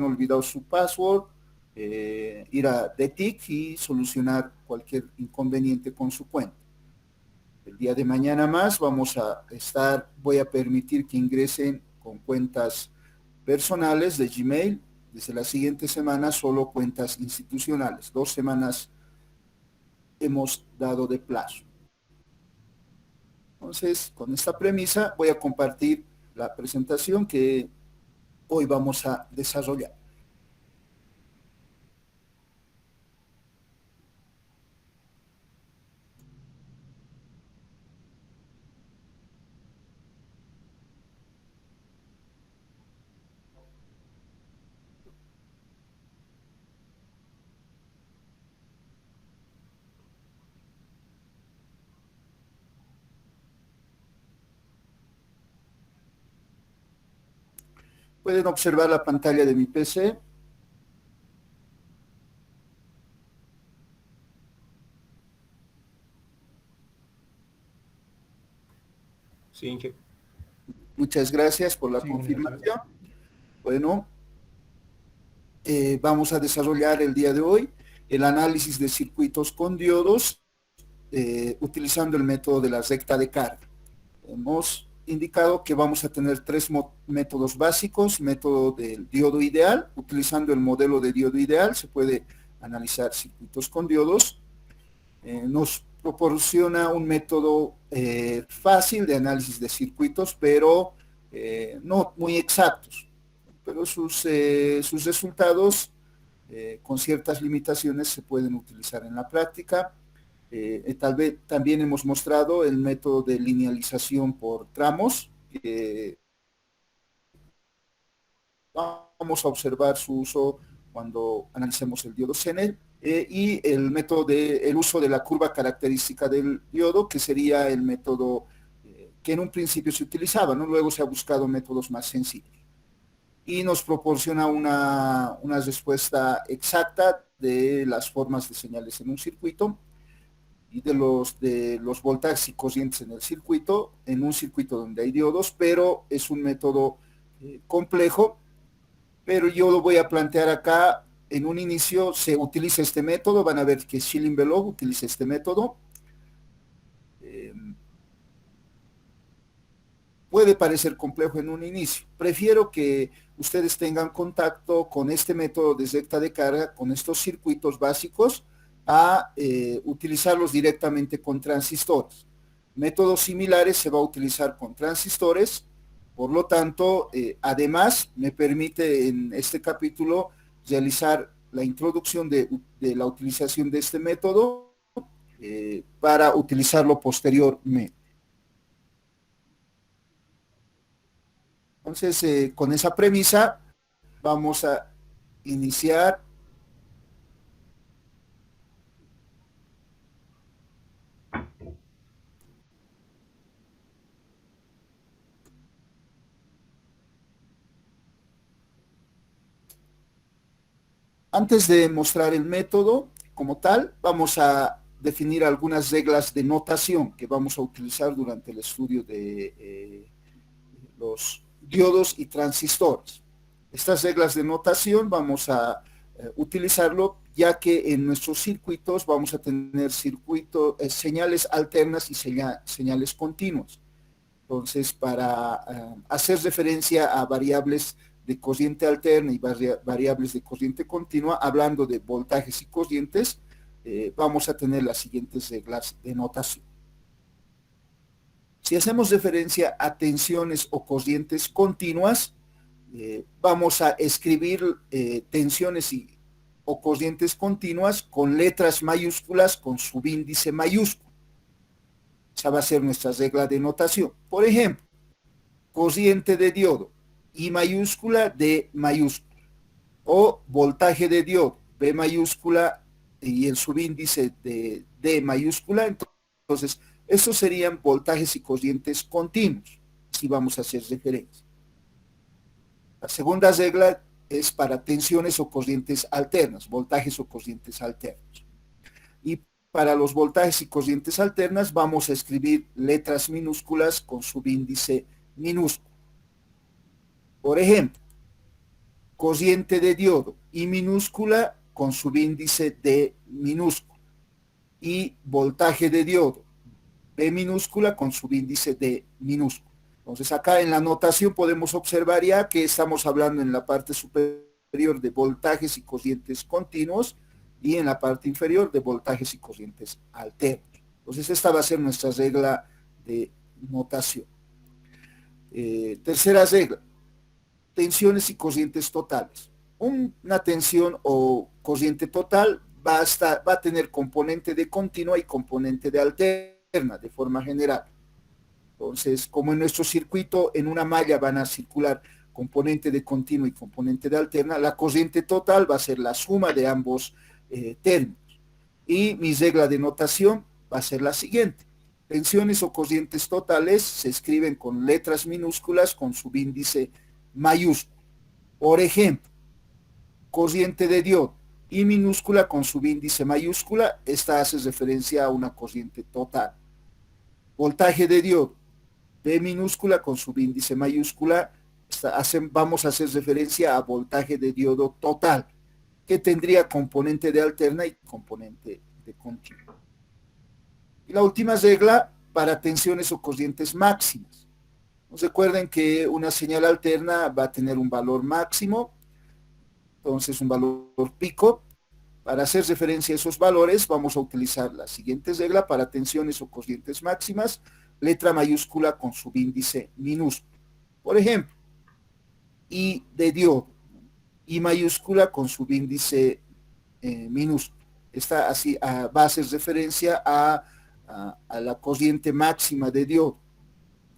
olvidado su password, ir a DETIC y solucionar cualquier inconveniente con su cuenta. El día de mañana más voy a permitir que ingresen con cuentas personales de Gmail. Desde la siguiente semana solo cuentas institucionales. 2 semanas hemos dado de plazo. Entonces, con esta premisa voy a compartir la presentación que hoy vamos a desarrollar. Pueden observar la pantalla de mi PC. Sí, Inge. Muchas gracias por la confirmación. Bueno, vamos a desarrollar el día de hoy el análisis de circuitos con diodos utilizando el método de la recta de carga. Hemos indicado que vamos a tener 3 métodos básicos. Método del diodo ideal. Utilizando el modelo de diodo ideal se puede analizar circuitos con diodos. Nos proporciona un método fácil de análisis de circuitos, pero no muy exactos. Pero sus resultados, con ciertas limitaciones, se pueden utilizar en la práctica. Tal vez también hemos mostrado el método de linealización por tramos. Vamos a observar su uso cuando analicemos el diodo Zener. Y el método el uso de la curva característica del diodo, que sería el método que en un principio se utilizaba, ¿no? Luego se ha buscado métodos más sencillos. Y nos proporciona una respuesta exacta de las formas de señales en un circuito y de los voltajes y corrientes en el circuito, en un circuito donde hay diodos, pero es un método complejo, pero yo lo voy a plantear acá. En un inicio se utiliza este método, van a ver que Schilling-Below utiliza este método. Puede parecer complejo en un inicio. Prefiero que ustedes tengan contacto con este método de recta de carga, con estos circuitos básicos, a utilizarlos directamente con transistores. Métodos similares se va a utilizar con transistores. Por lo tanto, además, me permite en este capítulo realizar la introducción de la utilización de este método para utilizarlo posteriormente. Entonces, con esa premisa, vamos a iniciar. Antes de mostrar el método como tal, vamos a definir algunas reglas de notación que vamos a utilizar durante el estudio de los diodos y transistores. Estas reglas de notación vamos a utilizarlo ya que en nuestros circuitos vamos a tener señales alternas y señales continuas. Entonces, para hacer referencia a variables de corriente alterna y variables de corriente continua, hablando de voltajes y corrientes, vamos a tener las siguientes reglas de notación. Si hacemos referencia a tensiones o corrientes continuas, vamos a escribir tensiones o corrientes continuas con letras mayúsculas con subíndice mayúsculo. Esa va a ser nuestra regla de notación. Por ejemplo, corriente de diodo, I mayúscula, D mayúscula. O voltaje de diodo, B mayúscula y el subíndice de D mayúscula. Entonces, esos serían voltajes y corrientes continuos, si vamos a hacer referencia. La segunda regla es para tensiones o corrientes alternas, voltajes o corrientes alternos. Y para los voltajes y corrientes alternas vamos a escribir letras minúsculas con subíndice minúsculo. Por ejemplo, corriente de diodo I minúscula con subíndice D minúsculo y voltaje de diodo B minúscula con subíndice D minúsculo. Entonces acá en la notación podemos observar ya que estamos hablando en la parte superior de voltajes y corrientes continuos y en la parte inferior de voltajes y corrientes alternos. Entonces esta va a ser nuestra regla de notación. Tercera regla, tensiones y corrientes totales. Una tensión o corriente total va a tener componente de continua y componente de alterna de forma general. Entonces, como en nuestro circuito, en una malla van a circular componente de continua y componente de alterna, la corriente total va a ser la suma de ambos términos. Y mi regla de notación va a ser la siguiente. Tensiones o corrientes totales se escriben con letras minúsculas con subíndice mayúsculo. Por ejemplo, corriente de diodo I minúscula con subíndice mayúscula, esta hace referencia a una corriente total. Voltaje de diodo B minúscula con subíndice mayúscula, vamos a hacer referencia a voltaje de diodo total, que tendría componente de alterna y componente de continua. Y la última regla para tensiones o corrientes máximas. Recuerden que una señal alterna va a tener un valor máximo, entonces un valor pico. Para hacer referencia a esos valores vamos a utilizar la siguiente regla para tensiones o corrientes máximas, letra mayúscula con subíndice minúsculo. Por ejemplo, I de diodo, I mayúscula con subíndice minúsculo. Esta así va a hacer referencia a la corriente máxima de diodo,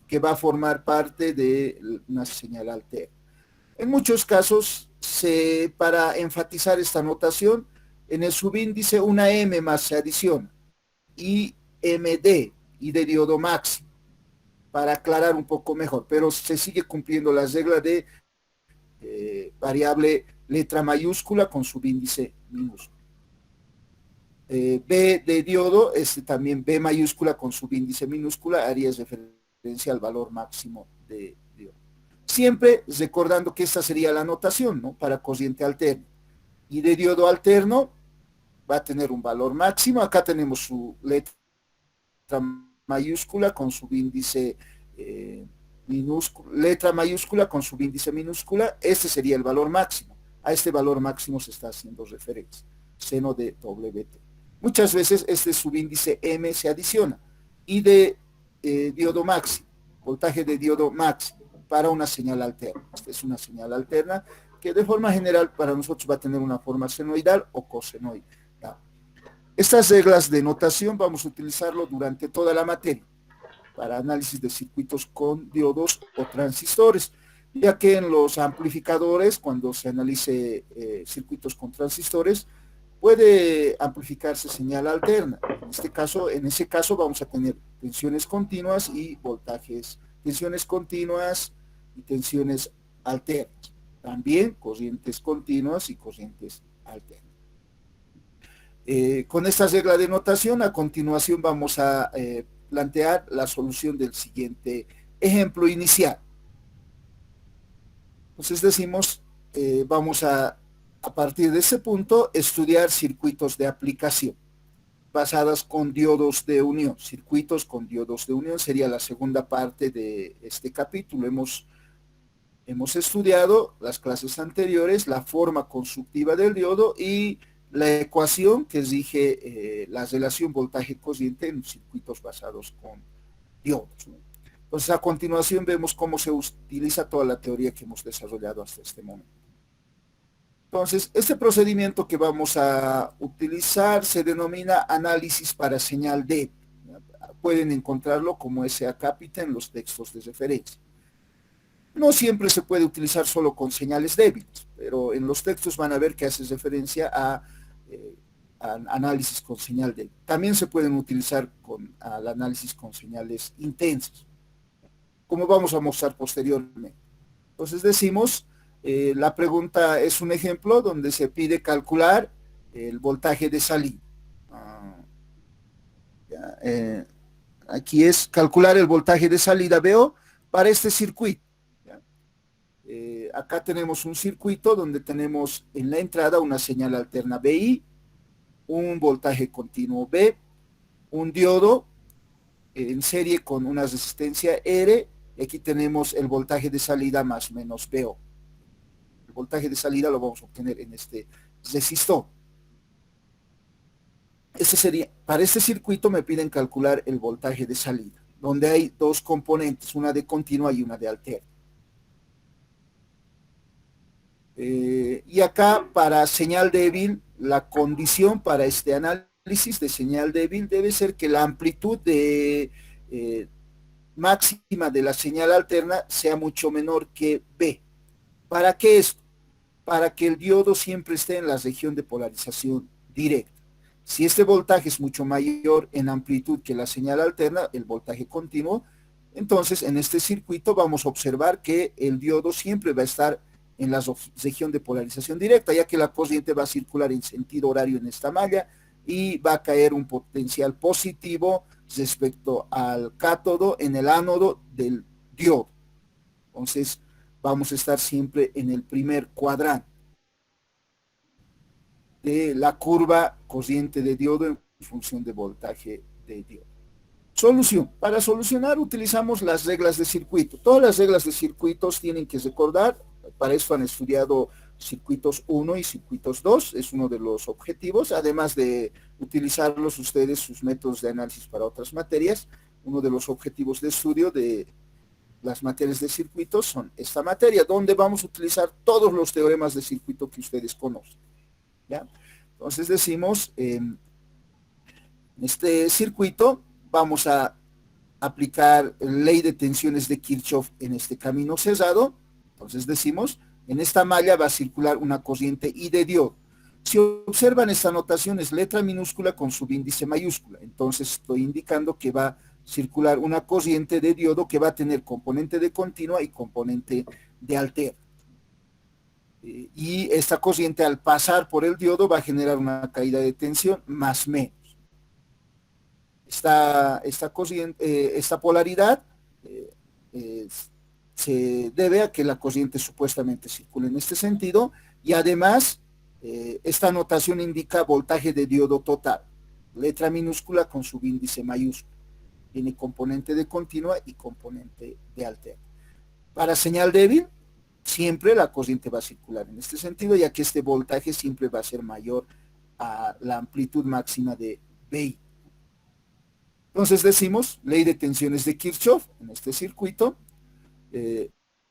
que va a formar parte de una señal alterna. En muchos casos, para enfatizar esta notación, en el subíndice una M más se adiciona, IMD, I de diodo máximo, para aclarar un poco mejor, pero se sigue cumpliendo la regla de variable letra mayúscula con subíndice minúsculo. B de diodo, también B mayúscula con subíndice minúscula, haría referencia al valor máximo de diodo. Siempre recordando que esta sería la notación, ¿no? Para corriente alterna. Y de diodo alterno va a tener un valor máximo. Acá tenemos su letra mayúscula con subíndice minúscula, letra mayúscula con subíndice minúscula. Este sería el valor máximo. A este valor máximo se está haciendo referencia. Seno de WT. Muchas veces este subíndice M se adiciona. Y de diodo máximo, voltaje de diodo máximo para una señal alterna. Esta es una señal alterna que de forma general para nosotros va a tener una forma senoidal o cosenoidal. Estas reglas de notación vamos a utilizarlo durante toda la materia para análisis de circuitos con diodos o transistores, ya que en los amplificadores, cuando se analice circuitos con transistores, puede amplificarse señal alterna. En ese caso vamos a tener tensiones continuas y voltajes, tensiones continuas y tensiones alternas. También corrientes continuas y corrientes alternas. Con esta regla de notación, a continuación vamos a plantear la solución del siguiente ejemplo inicial. Entonces decimos, vamos a partir de ese punto, estudiar circuitos de aplicación basadas con diodos de unión. Circuitos con diodos de unión sería la segunda parte de este capítulo. Hemos estudiado las clases anteriores, la forma constructiva del diodo y la ecuación que rige la relación voltaje-corriente en circuitos basados con diodos, ¿no? Entonces, a continuación vemos cómo se utiliza toda la teoría que hemos desarrollado hasta este momento. Entonces, este procedimiento que vamos a utilizar se denomina análisis para señal débil. Pueden encontrarlo como SA cápita en los textos de referencia. No siempre se puede utilizar solo con señales débiles, pero en los textos van a ver que hace referencia a análisis con señal débil. También se pueden utilizar al análisis con señales intensas, como vamos a mostrar posteriormente. Entonces decimos, la pregunta es un ejemplo donde se pide calcular el voltaje de salida. Aquí es calcular el voltaje de salida, veo, para este circuito. Acá tenemos un circuito donde tenemos en la entrada una señal alterna BI, un voltaje continuo B, un diodo en serie con una resistencia R, y aquí tenemos el voltaje de salida más menos VO. El voltaje de salida lo vamos a obtener en este resistor. Para este circuito me piden calcular el voltaje de salida, donde hay dos componentes, una de continua y una de alterna. Y acá para señal débil, la condición para este análisis de señal débil debe ser que la amplitud máxima de la señal alterna sea mucho menor que B. ¿Para qué esto? Para que el diodo siempre esté en la región de polarización directa. Si este voltaje es mucho mayor en amplitud que la señal alterna, el voltaje continuo, entonces en este circuito vamos a observar que el diodo siempre va a estar en la región de polarización directa, ya que la corriente va a circular en sentido horario en esta malla y va a caer un potencial positivo respecto al cátodo en el ánodo del diodo. Entonces vamos a estar siempre en el primer cuadrante de la curva corriente de diodo en función de voltaje de diodo. Solución. Para solucionar utilizamos las reglas de circuito. Todas las reglas de circuitos tienen que recordar. Para eso han estudiado circuitos 1 y circuitos 2. Es uno de los objetivos. Además de utilizarlos ustedes sus métodos de análisis para otras materias. Uno de los objetivos de estudio de las materias de circuitos son esta materia, donde vamos a utilizar todos los teoremas de circuito que ustedes conocen. ¿Ya? Entonces decimos, en este circuito vamos a aplicar ley de tensiones de Kirchhoff en este camino cerrado. Entonces decimos, en esta malla va a circular una corriente I de diodo. Si observan, esta notación es letra minúscula con subíndice mayúscula. Entonces estoy indicando que va a circular una corriente de diodo que va a tener componente de continua y componente de alterna. Y esta corriente al pasar por el diodo va a generar una caída de tensión más menos. Esta polaridad se debe a que la corriente supuestamente circula en este sentido, y además esta notación indica voltaje de diodo total, letra minúscula con subíndice mayúsculo. Tiene componente de continua y componente de alterna. Para señal débil, siempre la corriente va a circular en este sentido, ya que este voltaje siempre va a ser mayor a la amplitud máxima de BI. Entonces decimos, ley de tensiones de Kirchhoff en este circuito.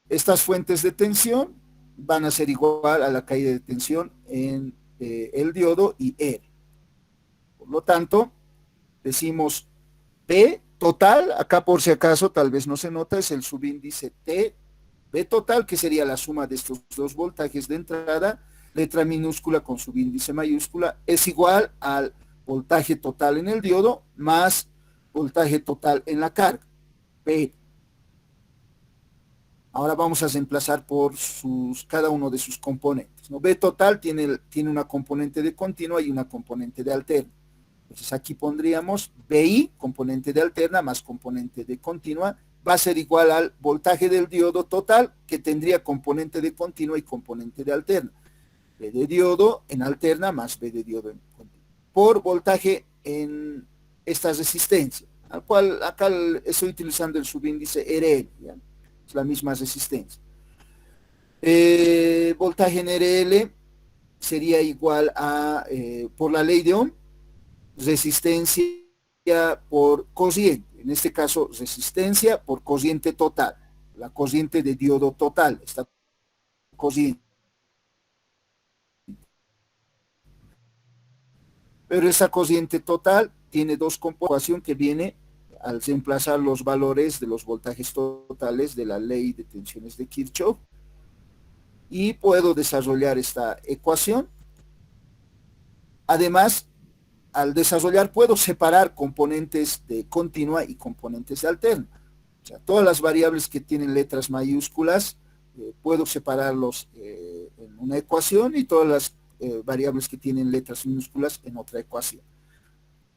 Estas fuentes de tensión van a ser igual a la caída de tensión en el diodo y R. Por lo tanto, decimos P total, acá por si acaso tal vez no se nota, es el subíndice T, B total, que sería la suma de estos dos voltajes de entrada, letra minúscula con subíndice mayúscula, es igual al voltaje total en el diodo más voltaje total en la carga, P. Ahora vamos a reemplazar por cada uno de sus componentes, ¿no? B total tiene una componente de continua y una componente de alterna. Entonces aquí pondríamos BI, componente de alterna, más componente de continua, va a ser igual al voltaje del diodo total, que tendría componente de continua y componente de alterna. B de diodo en alterna más B de diodo en continua. Por voltaje en esta resistencia, al cual acá estoy utilizando el subíndice RL, ¿ya? Es la misma resistencia. Voltaje en RL sería igual a, por la ley de Ohm, resistencia por corriente, en este caso resistencia por corriente total, la corriente de diodo total, esta corriente. Pero esa corriente total tiene dos componentes que viene al reemplazar los valores de los voltajes totales de la ley de tensiones de Kirchhoff, y puedo desarrollar esta ecuación. Además, al desarrollar puedo separar componentes de continua y componentes de alterna. O sea, todas las variables que tienen letras mayúsculas puedo separarlos en una ecuación, y todas las variables que tienen letras minúsculas en otra ecuación.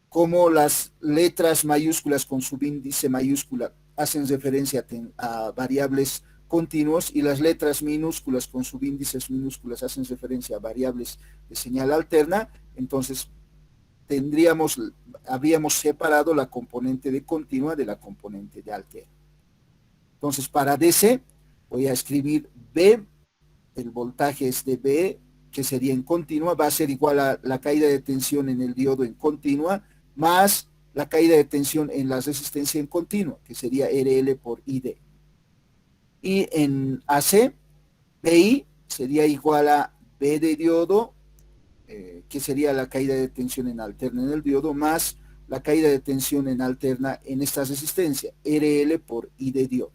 Como las letras mayúsculas con subíndice mayúscula hacen referencia a variables continuos, y las letras minúsculas con subíndices minúsculas hacen referencia a variables de señal alterna. Entonces habríamos separado la componente de continua de la componente de alterna. Entonces, para DC voy a escribir B, el voltaje es de B, que sería en continua, va a ser igual a la caída de tensión en el diodo en continua, más la caída de tensión en la resistencia en continua, que sería RL por ID. Y en AC, BI sería igual a B de diodo, que sería la caída de tensión en alterna en el diodo, más la caída de tensión en alterna en esta resistencia, RL por I de diodo.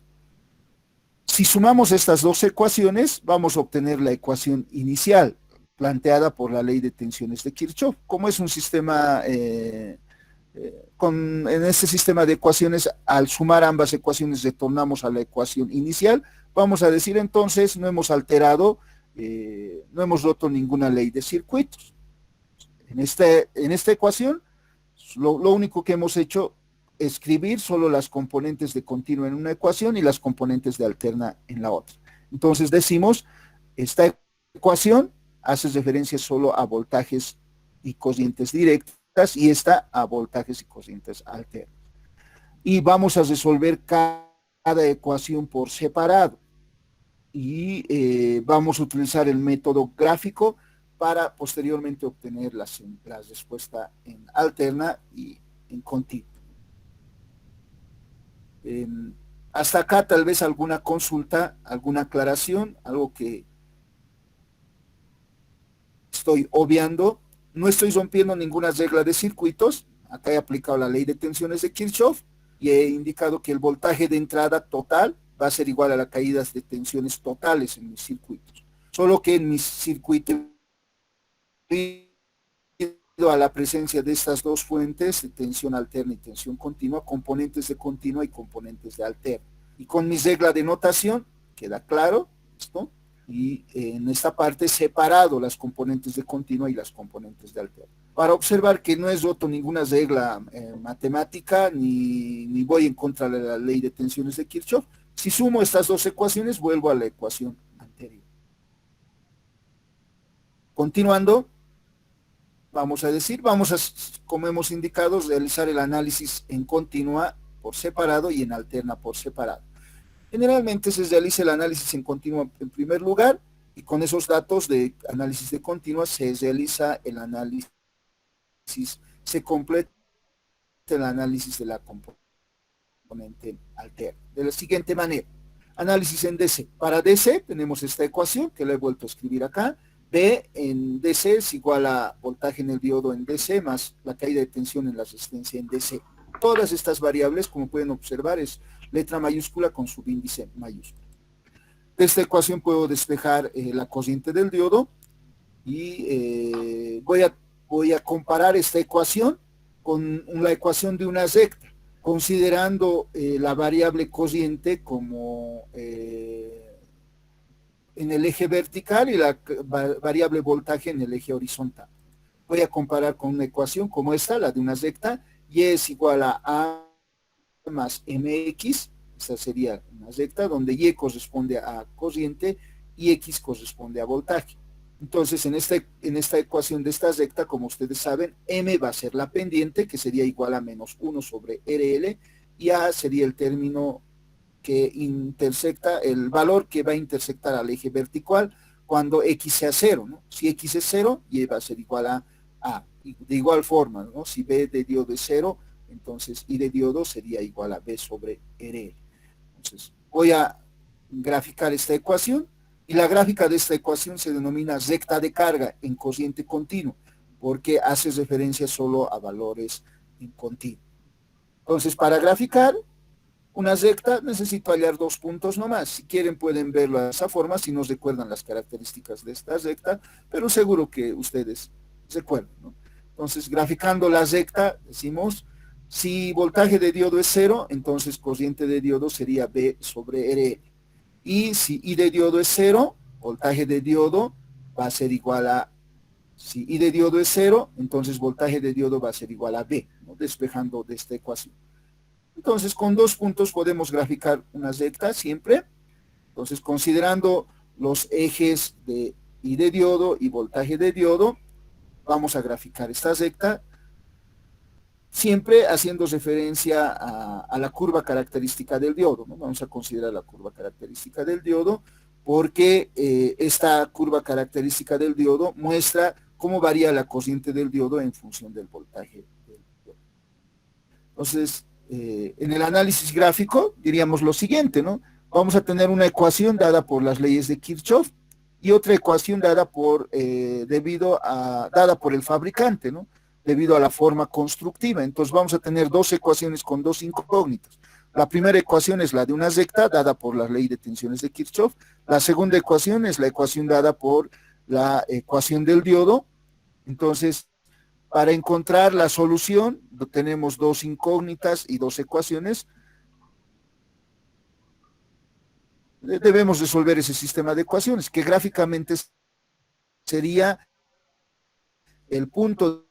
Si sumamos estas dos ecuaciones, vamos a obtener la ecuación inicial, planteada por la ley de tensiones de Kirchhoff. Como es un sistema, en este sistema de ecuaciones, al sumar ambas ecuaciones retornamos a la ecuación inicial, vamos a decir entonces, no hemos alterado, no hemos roto ninguna ley de circuitos. En esta ecuación, lo único que hemos hecho es escribir solo las componentes de continua en una ecuación y las componentes de alterna en la otra. Entonces decimos, esta ecuación hace referencia solo a voltajes y corrientes directas y esta a voltajes y corrientes alternas. Y vamos a resolver cada ecuación por separado. Y vamos a utilizar el método gráfico para posteriormente obtener la respuesta en alterna y en continua. Hasta acá tal vez alguna consulta, alguna aclaración, algo que estoy obviando. No estoy rompiendo ninguna regla de circuitos. Acá he aplicado la ley de tensiones de Kirchhoff y he indicado que el voltaje de entrada total va a ser igual a las caídas de tensiones totales en mis circuitos. Solo que en mis circuitos, debido a la presencia de estas dos fuentes, de tensión alterna y tensión continua, componentes de continua y componentes de alterna. Y con mi regla de notación, queda claro esto, y en esta parte separado las componentes de continua y las componentes de alterna. Para observar que no he roto ninguna regla matemática, ni voy en contra de la ley de tensiones de Kirchhoff. Si sumo estas dos ecuaciones, vuelvo a la ecuación anterior. Continuando, vamos a, como hemos indicado, realizar el análisis en continua por separado y en alterna por separado. Generalmente se realiza el análisis en continua en primer lugar y con esos datos de análisis de continua se realiza el análisis, se completa el análisis de la componente alterna. De la siguiente manera, análisis en DC. Para DC tenemos esta ecuación que la he vuelto a escribir acá. B en DC es igual a voltaje en el diodo en DC más la caída de tensión en la resistencia en DC. Todas estas variables, como pueden observar, es letra mayúscula con subíndice mayúscula. De esta ecuación puedo despejar la corriente del diodo y voy a comparar esta ecuación con la ecuación de una recta, considerando la variable corriente como en el eje vertical y la variable voltaje en el eje horizontal. Voy a comparar con una ecuación como esta, la de una recta, y es igual a más mx, esta sería una recta, donde y corresponde a corriente y x corresponde a voltaje. Entonces, en esta ecuación de esta recta, como ustedes saben, m va a ser la pendiente, que sería igual a menos 1 sobre RL, y a sería el término que intersecta, el valor que va a intersectar al eje vertical cuando x sea 0, ¿no? Si x es 0, y va a ser igual a A. De igual forma, ¿no? Si B de diodo es 0, entonces I de diodo sería igual a B sobre RL. Entonces, voy a graficar esta ecuación, y la gráfica de esta ecuación se denomina recta de carga en corriente continua, porque hace referencia solo a valores en continuo. Entonces, para graficar una recta necesito hallar dos puntos nomás. Si quieren pueden verlo de esa forma, si no recuerdan las características de esta recta, pero seguro que ustedes recuerdan, ¿no? Entonces, graficando la recta, decimos, si voltaje de diodo es 0, entonces corriente de diodo sería B sobre RL. Y si I de diodo es 0, voltaje de diodo va a ser igual a, si I de diodo es 0, entonces voltaje de diodo va a ser igual a B, ¿no? Despejando de esta ecuación. Entonces, con dos puntos podemos graficar una recta siempre. Entonces, considerando los ejes de I de diodo y voltaje de diodo, vamos a graficar esta recta, siempre haciendo referencia a la curva característica del diodo, ¿no? Vamos a considerar la curva característica del diodo, porque esta curva característica del diodo muestra cómo varía la corriente del diodo en función del voltaje del diodo. Entonces, en el análisis gráfico diríamos lo siguiente, ¿no? Vamos a tener una ecuación dada por las leyes de Kirchhoff y otra ecuación dada por el fabricante, ¿no? Debido a la forma constructiva. Entonces vamos a tener dos ecuaciones con dos incógnitas. La primera ecuación es la de una recta dada por la ley de tensiones de Kirchhoff. La segunda ecuación es la ecuación dada por la ecuación del diodo. Entonces, para encontrar la solución, tenemos dos incógnitas y dos ecuaciones. Debemos resolver ese sistema de ecuaciones, que gráficamente sería el punto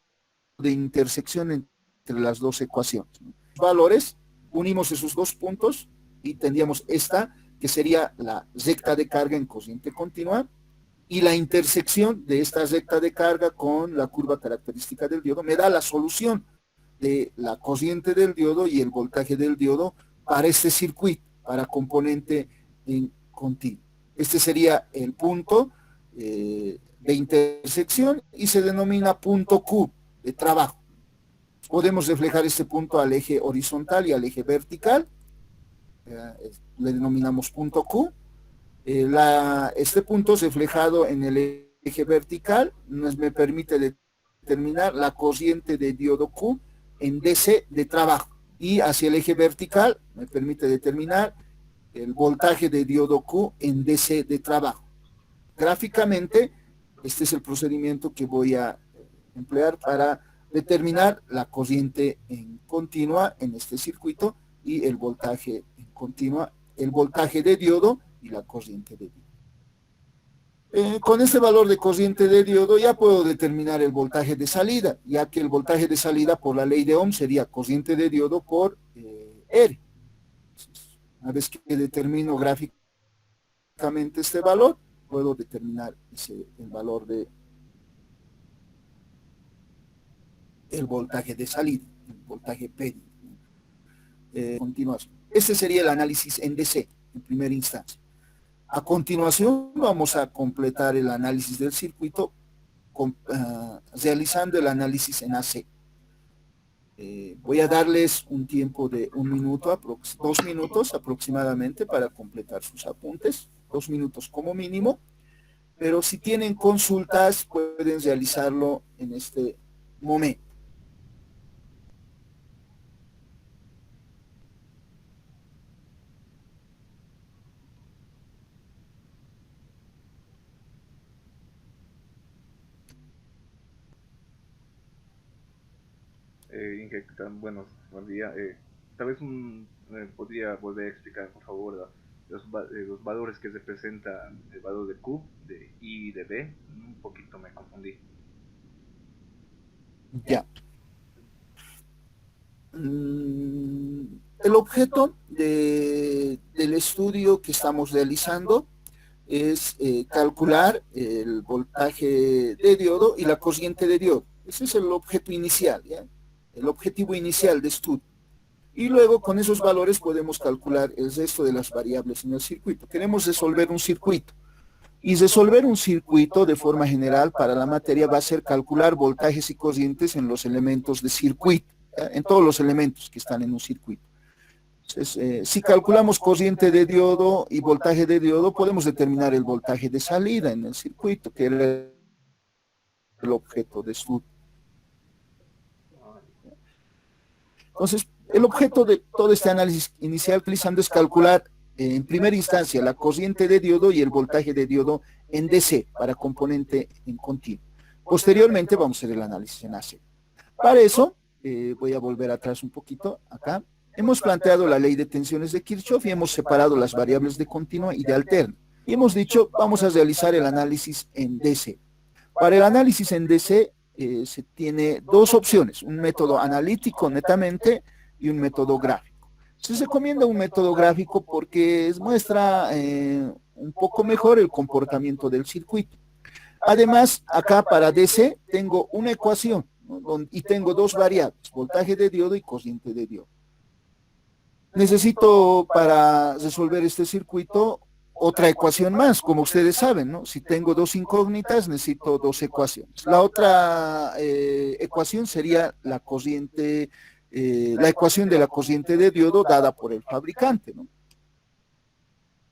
de intersección entre las dos ecuaciones. Valores, unimos esos dos puntos y tendríamos esta, que sería la recta de carga en corriente continua, y la intersección de esta recta de carga con la curva característica del diodo me da la solución de la corriente del diodo y el voltaje del diodo para este circuito, para componente en continuo. Este sería el punto de intersección y se denomina punto Q de trabajo. Podemos reflejar este punto al eje horizontal y al eje vertical. Le denominamos punto Q. Este punto reflejado en el eje vertical me permite determinar la corriente de diodo Q en DC de trabajo, y hacia el eje vertical me permite determinar el voltaje de diodo Q en DC de trabajo. Gráficamente, este es el procedimiento que voy a emplear para determinar la corriente en continua en este circuito y el voltaje en continua, el voltaje de diodo y la corriente de diodo. Con este valor de corriente de diodo ya puedo determinar el voltaje de salida, ya que el voltaje de salida por la ley de Ohm sería corriente de diodo por R. Una vez que determino gráficamente este valor, puedo determinar el valor de el voltaje de salida, el voltaje P. Continuación. Este sería el análisis en DC, en primera instancia. A continuación vamos a completar el análisis del circuito realizando el análisis en AC. Voy a darles un tiempo de 2 minutos aproximadamente para completar sus apuntes, 2 minutos como mínimo, pero si tienen consultas pueden realizarlo en este momento. Inge, buen día. Tal vez podría volver a explicar, por favor, los valores que representan el valor de Q, de I y de B. Un poquito me confundí. Ya. El objeto del estudio que estamos realizando es calcular el voltaje de diodo y la corriente de diodo. Ese es el objeto inicial, ¿ya? El objetivo inicial de estudio. Y luego con esos valores podemos calcular el resto de las variables en el circuito. Queremos resolver un circuito. Y resolver un circuito de forma general para la materia va a ser calcular voltajes y corrientes en los elementos de circuito, ¿ya? En todos los elementos que están en un circuito. Entonces, si calculamos corriente de diodo y voltaje de diodo, podemos determinar el voltaje de salida en el circuito, que era el objeto de estudio. Entonces, el objeto de todo este análisis inicial utilizando es calcular en primera instancia la corriente de diodo y el voltaje de diodo en DC para componente en continuo. Posteriormente vamos a hacer el análisis en AC. Para eso, voy a volver atrás un poquito, acá. Hemos planteado la ley de tensiones de Kirchhoff y hemos separado las variables de continua y de alterna. Y hemos dicho, vamos a realizar el análisis en DC. Para el análisis en DC se tiene dos opciones, un método analítico netamente y un método gráfico. Se recomienda un método gráfico porque muestra un poco mejor el comportamiento del circuito. Además, acá para DC tengo una ecuación, ¿no? Y tengo dos variables, voltaje de diodo y corriente de diodo. Necesito para resolver este circuito otra ecuación más, como ustedes saben, ¿no? Si tengo dos incógnitas, necesito dos ecuaciones. La otra ecuación sería la corriente, la ecuación de la corriente de diodo dada por el fabricante, ¿no?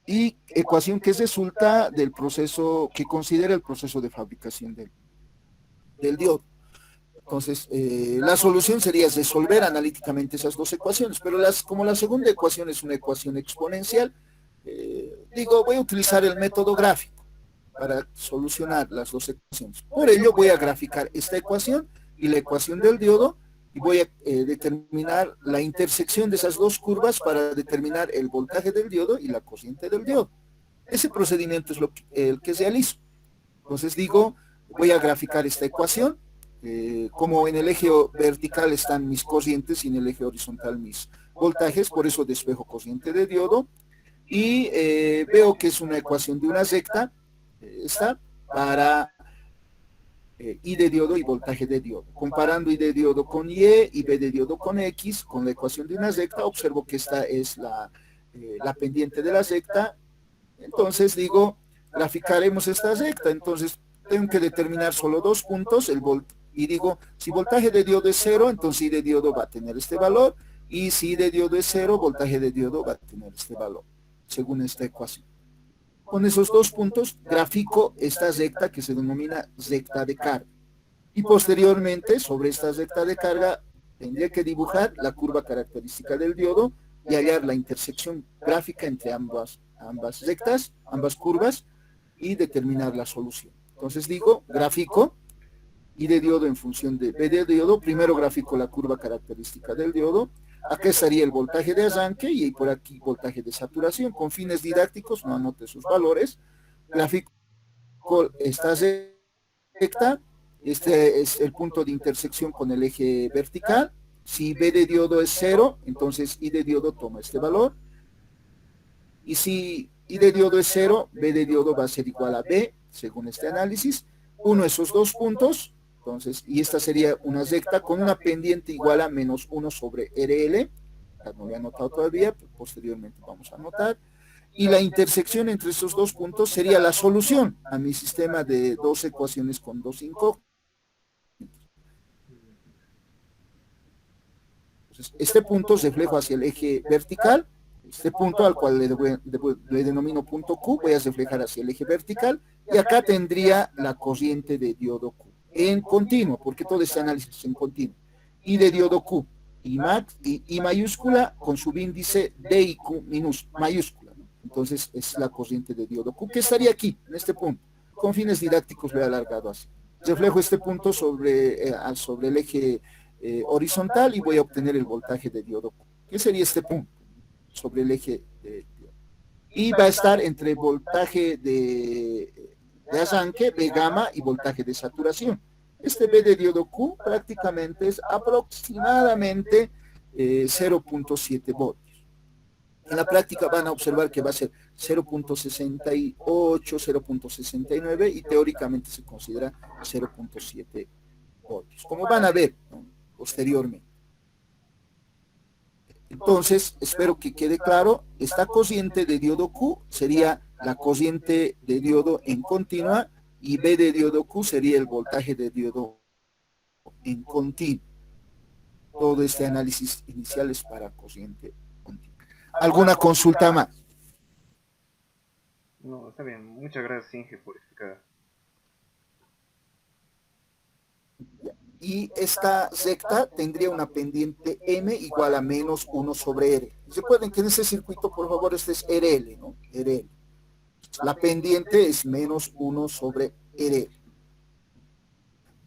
Y ecuación que resulta del proceso, que considera el proceso de fabricación del diodo. Entonces, la solución sería resolver analíticamente esas dos ecuaciones, pero como la segunda ecuación es una ecuación exponencial, digo, voy a utilizar el método gráfico para solucionar las dos ecuaciones. Por ello, voy a graficar esta ecuación y la ecuación del diodo, y voy a determinar la intersección de esas dos curvas para determinar el voltaje del diodo y la corriente del diodo. Ese procedimiento es el que realizo. Entonces digo, voy a graficar esta ecuación, como en el eje vertical están mis corrientes y en el eje horizontal mis voltajes, por eso despejo corriente de diodo, y veo que es una ecuación de una recta, esta, para I de diodo y voltaje de diodo. Comparando I de diodo con y B de diodo con X, con la ecuación de una recta, observo que esta es la pendiente de la recta. Entonces digo, graficaremos esta recta. Entonces tengo que determinar solo dos puntos, y digo, si voltaje de diodo es 0, entonces I de diodo va a tener este valor, y si I de diodo es 0, voltaje de diodo va a tener este valor, según esta ecuación. Con esos dos puntos grafico esta recta que se denomina recta de carga. Y posteriormente, sobre esta recta de carga, tendría que dibujar la curva característica del diodo y hallar la intersección gráfica entre ambas rectas, ambas curvas, y determinar la solución. Entonces digo, gráfico I de diodo en función de B de diodo. Primero gráfico la curva característica del diodo. Acá estaría el voltaje de arranque y por aquí voltaje de saturación. Con fines didácticos, no anote sus valores. Gráfico esta recta. Este es el punto de intersección con el eje vertical. Si B de diodo es 0, entonces I de diodo toma este valor. Y si I de diodo es 0, B de diodo va a ser igual a B, según este análisis. Uno de esos dos puntos, entonces, y esta sería una recta con una pendiente igual a menos 1 sobre RL. No lo he anotado todavía, pero posteriormente vamos a anotar. Y la intersección entre esos dos puntos sería la solución a mi sistema de dos ecuaciones con dos incógnitas. Entonces, este punto reflejo hacia el eje vertical. Este punto al cual le denomino punto Q, voy a reflejar hacia el eje vertical, y acá tendría la corriente de diodo Q en continuo, porque todo este análisis es en continuo. I de diodo Q, I mayúscula con subíndice D y Q mayúscula, ¿no? Entonces es la corriente de diodo Q, que estaría aquí, en este punto. Con fines didácticos lo he alargado así. Reflejo este punto sobre el eje horizontal y voy a obtener el voltaje de diodo Q. ¿Qué sería este punto? Sobre el eje de diodo. Y va a estar entre voltaje de arranque, B gamma, y voltaje de saturación. Este B de diodo Q prácticamente es aproximadamente 0.7 voltios. En la práctica van a observar que va a ser 0.68, 0.69 y teóricamente se considera 0.7 voltios. Como van a ver, ¿no?, posteriormente. Entonces, espero que quede claro, esta corriente de diodo Q sería la corriente de diodo en continua y B de diodo Q sería el voltaje de diodo en continuo. Todo este análisis inicial es para corriente continua. ¿Alguna consulta más? No, está bien. Muchas gracias, Inge, por explicar. Y esta recta tendría una pendiente M igual a menos 1 sobre R. Recuerden que en ese circuito, por favor, este es RL, ¿no? RL. La pendiente es menos 1 sobre RL.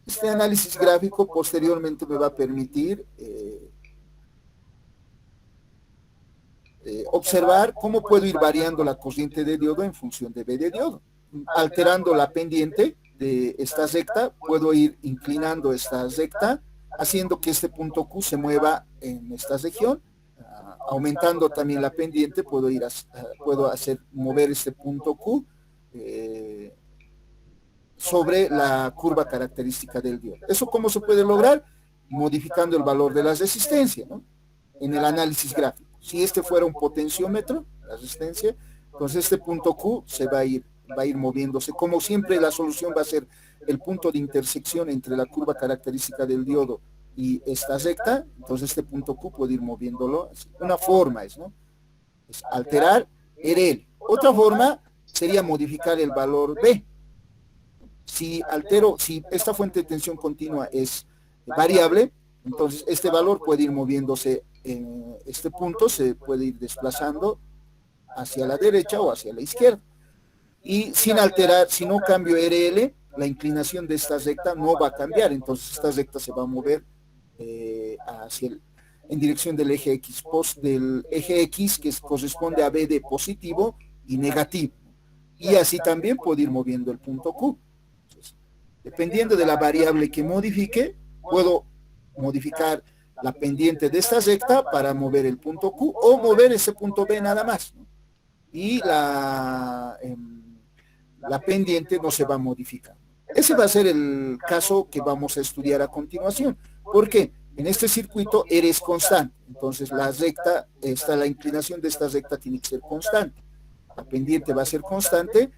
Este análisis gráfico posteriormente me va a permitir observar cómo puedo ir variando la corriente de diodo en función de B de diodo. Alterando la pendiente de esta recta, puedo ir inclinando esta recta, haciendo que este punto Q se mueva en esta región, aumentando también la pendiente, puedo hacer mover este punto Q sobre la curva característica del diodo. ¿Eso cómo se puede lograr? Modificando el valor de la resistencia, ¿no? En el análisis gráfico. Si este fuera un potenciómetro, la resistencia, entonces este punto Q se va a ir moviéndose. Como siempre, la solución va a ser el punto de intersección entre la curva característica del diodo y esta recta, entonces este punto Q puede ir moviéndolo. Una forma es, ¿no? Es alterar RL. Otra forma sería modificar el valor B. Si esta fuente de tensión continua es variable, entonces este valor puede ir moviéndose en este punto, se puede ir desplazando hacia la derecha o hacia la izquierda. Y sin alterar, si no cambio RL, la inclinación de esta recta no va a cambiar, entonces esta recta se va a mover en dirección del eje X, que corresponde a BD positivo y negativo. Y así también puede ir moviendo el punto Q. Entonces, dependiendo de la variable que modifique, puedo modificar la pendiente de esta recta para mover el punto Q o mover ese punto B nada más, ¿no? Y la pendiente no se va a modificar. Ese va a ser el caso que vamos a estudiar a continuación. ¿Por qué? En este circuito R es constante, entonces la inclinación de esta recta tiene que ser constante. La pendiente va a ser constante,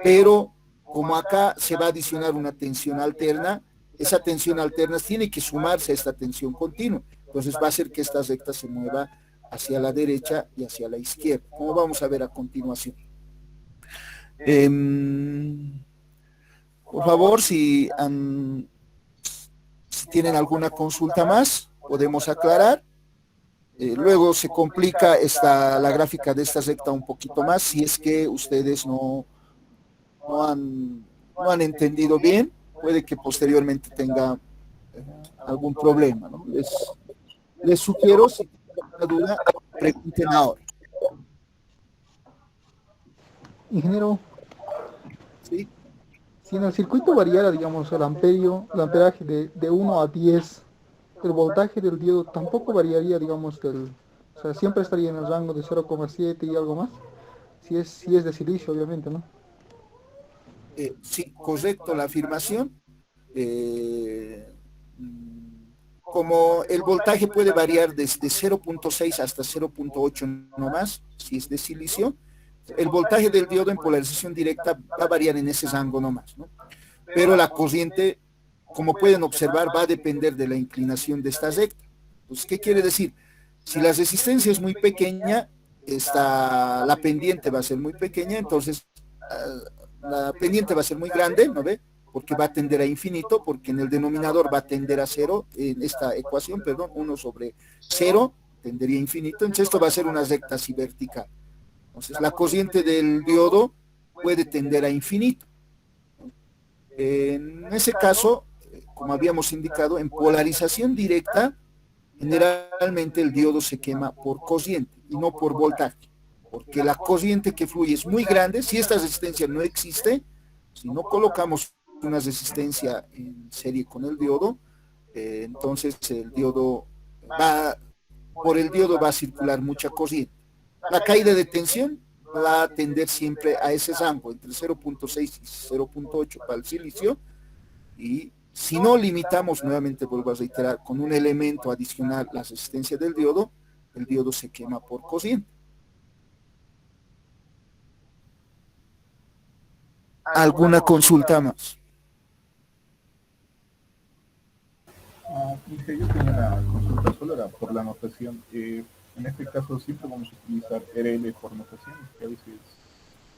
pero como acá se va a adicionar una tensión alterna, esa tensión alterna tiene que sumarse a esta tensión continua. Entonces va a hacer que esta recta se mueva hacia la derecha y hacia la izquierda, como vamos a ver a continuación. Por favor, si tienen alguna consulta más, podemos aclarar. Luego se complica la gráfica de esta recta un poquito más si es que ustedes no han entendido bien, puede que posteriormente tenga algún problema, ¿no? Les sugiero, si tienen alguna duda, pregunten ahora. Ingeniero, ¿Sí? si en el circuito variara, digamos, el amperaje de 1 a 10, el voltaje del diodo tampoco variaría, digamos, o sea, siempre estaría en el rango de 0,7 y algo más, si es de silicio, obviamente, ¿no? Sí, correcto la afirmación. Como el voltaje puede variar desde 0,6 hasta 0,8 no más, si es de silicio, el voltaje del diodo en polarización directa va a variar en ese rango nomás, ¿no? Pero la corriente, como pueden observar, va a depender de la inclinación de esta recta. Entonces, ¿qué quiere decir? Si la resistencia es muy pequeña, la pendiente va a ser muy pequeña, entonces la pendiente va a ser muy grande, ¿no ve? Porque va a tender a infinito, porque en el denominador va a tender a cero, en esta ecuación, perdón, 1 sobre 0 tendería a infinito, entonces esto va a ser una recta así vertical. Entonces la corriente del diodo puede tender a infinito. En ese caso, como habíamos indicado, en polarización directa, generalmente el diodo se quema por corriente y no por voltaje, porque la corriente que fluye es muy grande. Si esta resistencia no existe, si no colocamos una resistencia en serie con el diodo, entonces por el diodo va a circular mucha corriente. La caída de tensión va a tender siempre a ese rango, entre 0,6 y 0,8 para el silicio, y si no limitamos, nuevamente vuelvo a reiterar, con un elemento adicional la resistencia del diodo, el diodo se quema por corriente. ¿Alguna consulta más? Yo tenía una consulta solo era por la notación. En este caso siempre vamos a utilizar RL por notación, que a veces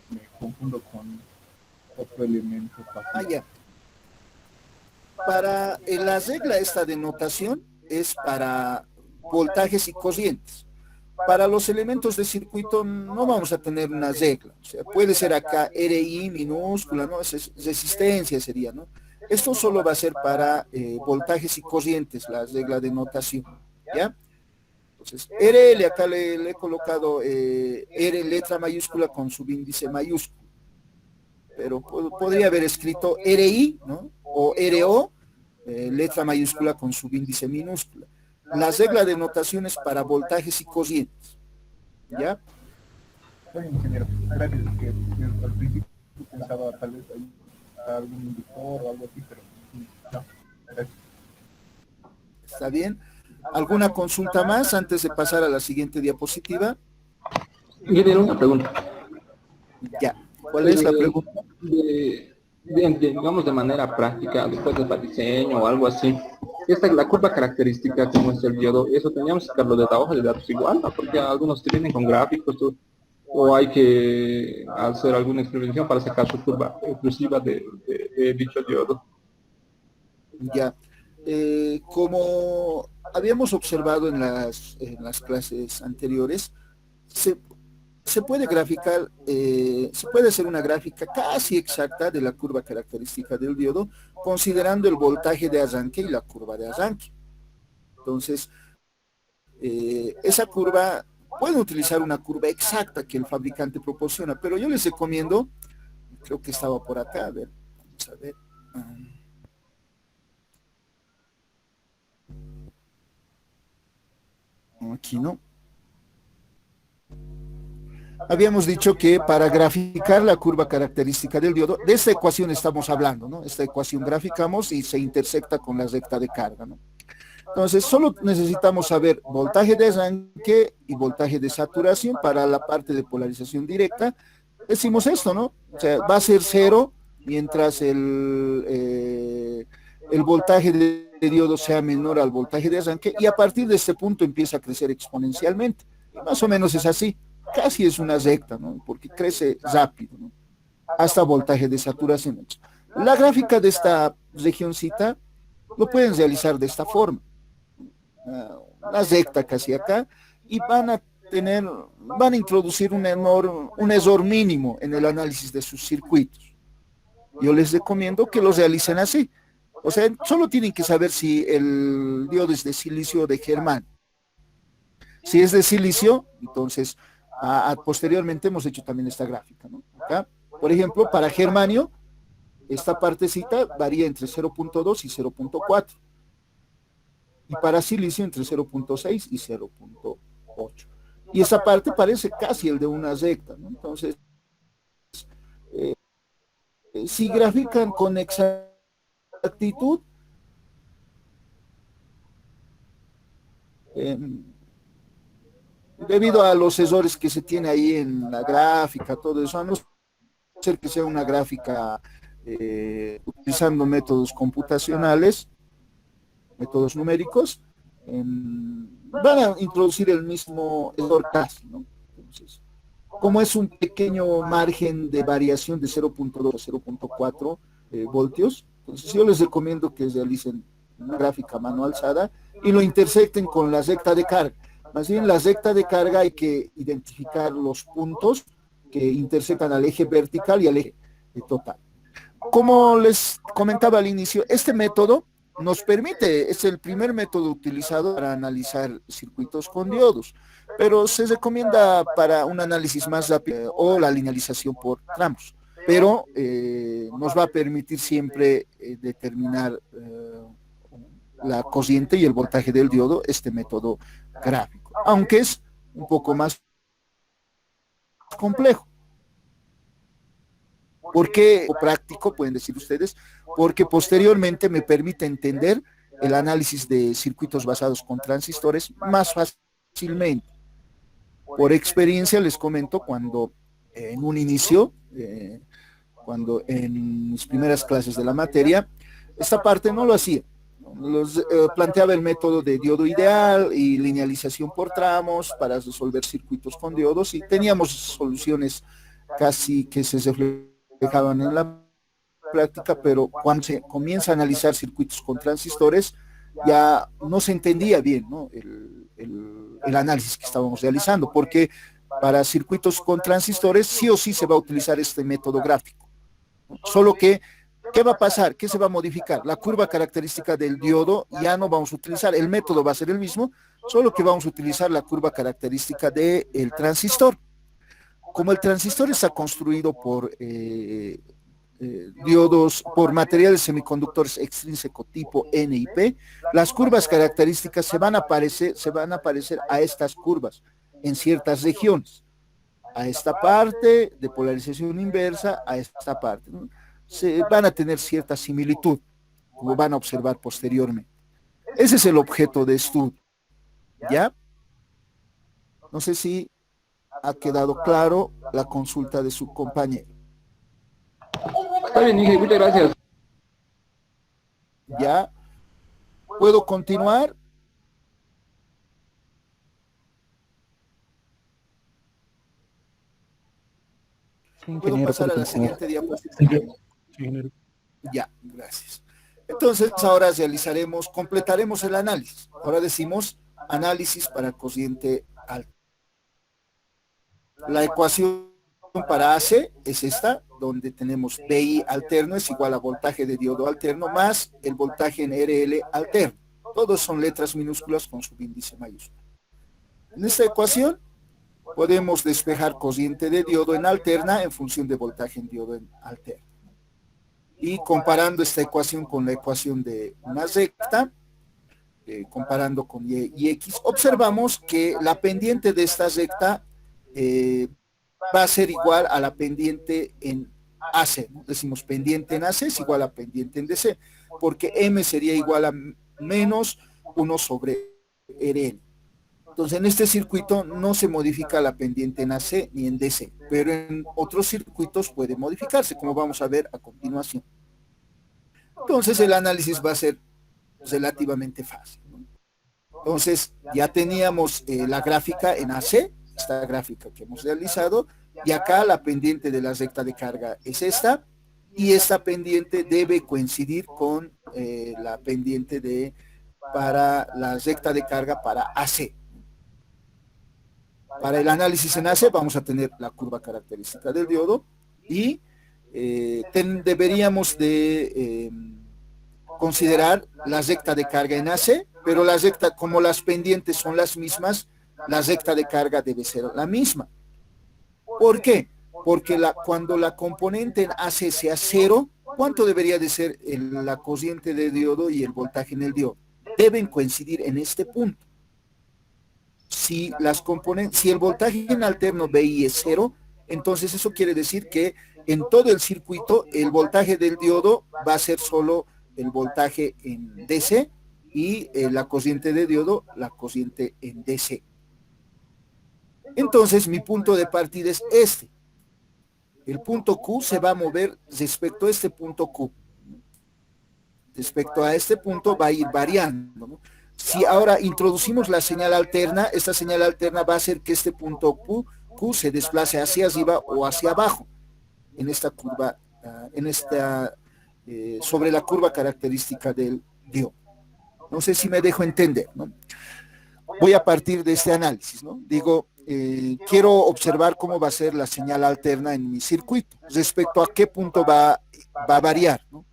me confundo con otro elemento pasivo. Ya. Para la regla esta de notación es para voltajes y corrientes. Para los elementos de circuito no vamos a tener una regla. O sea, puede ser acá RI minúscula, ¿no? Es resistencia sería, ¿no? Esto solo va a ser para voltajes y corrientes, la regla de notación, ¿ya? Entonces, RL, acá le he colocado R letra mayúscula con subíndice mayúsculo. Pero podría haber escrito RI, ¿no? O RO, letra mayúscula con subíndice minúscula. las reglas de notaciones para voltajes y corrientes. ¿Ya? Soy ingeniero. Gracias, que al principio pensaba tal vez hay algún inductor o algo así, pero no. Gracias. ¿Está bien? ¿Alguna consulta más antes de pasar a la siguiente diapositiva? Ingeniero, una pregunta. Ya. ¿Cuál es la pregunta? Digamos de manera práctica, después del diseño o algo así, esta la curva característica que muestra el diodo, eso teníamos que sacarlo de la hoja de datos igual, ¿no? Porque algunos te vienen con gráficos, o hay que hacer alguna experimentación para sacar su curva exclusiva de dicho diodo. Ya. Como habíamos observado en las clases anteriores, se puede graficar, se puede hacer una gráfica casi exacta de la curva característica del diodo, considerando el voltaje de arranque y la curva de arranque. Entonces, esa curva, pueden utilizar una curva exacta que el fabricante proporciona, pero yo les recomiendo, creo que estaba por acá, a ver, vamos a ver. Aquí no. Habíamos dicho que para graficar la curva característica del diodo, de esta ecuación estamos hablando, ¿no? Esta ecuación graficamos y se intersecta con la recta de carga, ¿no? Entonces, solo necesitamos saber voltaje de arranque y voltaje de saturación para la parte de polarización directa. Decimos esto, ¿no? O sea, va a ser cero mientras el voltaje de diodo sea menor al voltaje de arranque, y a partir de este punto empieza a crecer exponencialmente. Y más o menos es así. Casi es una recta, ¿no? Porque crece rápido, ¿no? Hasta voltaje de saturación. La gráfica de esta regioncita lo pueden realizar de esta forma. Una recta casi acá, y van a introducir un error mínimo en el análisis de sus circuitos. Yo les recomiendo que los realicen así. O sea, solo tienen que saber si el diodo es de silicio o de germanio. Si es de silicio, entonces posteriormente hemos hecho también esta gráfica, ¿no? Acá, por ejemplo, para germanio, esta partecita varía entre 0.2 y 0.4. Y para silicio entre 0.6 y 0.8. Y esa parte parece casi el de una recta, ¿no? Entonces, si grafican con exactitud, debido a los errores que se tiene ahí en la gráfica, todo eso, a no ser que sea una gráfica utilizando métodos computacionales, métodos numéricos, van a introducir el mismo error casi, ¿no? Entonces, como es un pequeño margen de variación de 0.2 a 0.4 voltios, entonces yo les recomiendo que realicen una gráfica a mano alzada y lo intersecten con la recta de carga. Más bien, la recta de carga hay que identificar los puntos que intersectan al eje vertical y al eje total. Como les comentaba al inicio, este método nos permite, es el primer método utilizado para analizar circuitos con diodos, pero se recomienda para un análisis más rápido o la linealización por tramos, pero nos va a permitir siempre determinar la corriente y el voltaje del diodo, este método gráfico, aunque es un poco más complejo. ¿Por qué práctico? Pueden decir ustedes, porque posteriormente me permite entender el análisis de circuitos basados con transistores más fácilmente. Por experiencia les comento, cuando en un inicio, cuando en mis primeras clases de la materia, esta parte no lo hacía. Planteaba el método de diodo ideal y linealización por tramos para resolver circuitos con diodos, y teníamos soluciones casi que se reflejaban en la práctica, pero cuando se comienza a analizar circuitos con transistores ya no se entendía bien, ¿no? el análisis que estábamos realizando, porque para circuitos con transistores sí o sí se va a utilizar este método gráfico, ¿no? Solo que ¿qué va a pasar? ¿Qué se va a modificar? La curva característica del diodo ya no vamos a utilizar, el método va a ser el mismo, solo que vamos a utilizar la curva característica del transistor. Como el transistor está construido por diodos por materiales semiconductores extrínseco tipo N y P, las curvas características se van a parecer a estas curvas en ciertas regiones, a esta parte de polarización inversa, a esta parte, ¿no? Se van a tener cierta similitud, como van a observar posteriormente. Ese es el objeto de estudio, ¿ya? No sé si ha quedado claro la consulta de su compañero. Está bien, Inge, muchas gracias. ¿Ya? ¿Puedo continuar? ¿Puedo pasar a la siguiente diapositiva? Ya, gracias. Entonces, ahora completaremos el análisis. Ahora decimos análisis para cociente alto. La ecuación para AC es esta, donde tenemos BI alterno es igual a voltaje de diodo alterno más el voltaje en RL alterno. Todos son letras minúsculas con subíndice mayúsculo. En esta ecuación podemos despejar cociente de diodo en alterna en función de voltaje en diodo en alterno. Y comparando esta ecuación con la ecuación de una recta, comparando con Y y X, observamos que la pendiente de esta recta va a ser igual a la pendiente en AC, ¿no? Decimos pendiente en AC es igual a pendiente en DC, porque M sería igual a menos 1 sobre RN. Entonces, en este circuito no se modifica la pendiente en AC ni en DC, pero en otros circuitos puede modificarse, como vamos a ver a continuación. Entonces, el análisis va a ser relativamente fácil, ¿no? Entonces, ya teníamos la gráfica en AC, esta gráfica que hemos realizado, y acá la pendiente de la recta de carga es esta, y esta pendiente debe coincidir con la pendiente para la recta de carga para AC. Para el análisis en AC vamos a tener la curva característica del diodo y deberíamos de considerar la recta de carga en AC, pero la recta, como las pendientes son las mismas, la recta de carga debe ser la misma. ¿Por qué? Porque cuando la componente en AC sea cero, ¿cuánto debería de ser la corriente de diodo y el voltaje en el diodo? Deben coincidir en este punto. Si el voltaje en alterno BI es cero, entonces eso quiere decir que en todo el circuito el voltaje del diodo va a ser solo el voltaje en DC y la corriente de diodo la corriente en DC. Entonces mi punto de partida es este. El punto Q se va a mover respecto a este punto Q. Respecto a este punto va a ir variando, ¿no? Si ahora introducimos la señal alterna, esta señal alterna va a hacer que este punto Q se desplace hacia arriba o hacia abajo en esta curva, sobre la curva característica del diodo. No sé si me dejo entender, ¿no? Voy a partir de este análisis, ¿no? Digo, quiero observar cómo va a ser la señal alterna en mi circuito, respecto a qué punto va a variar, ¿no?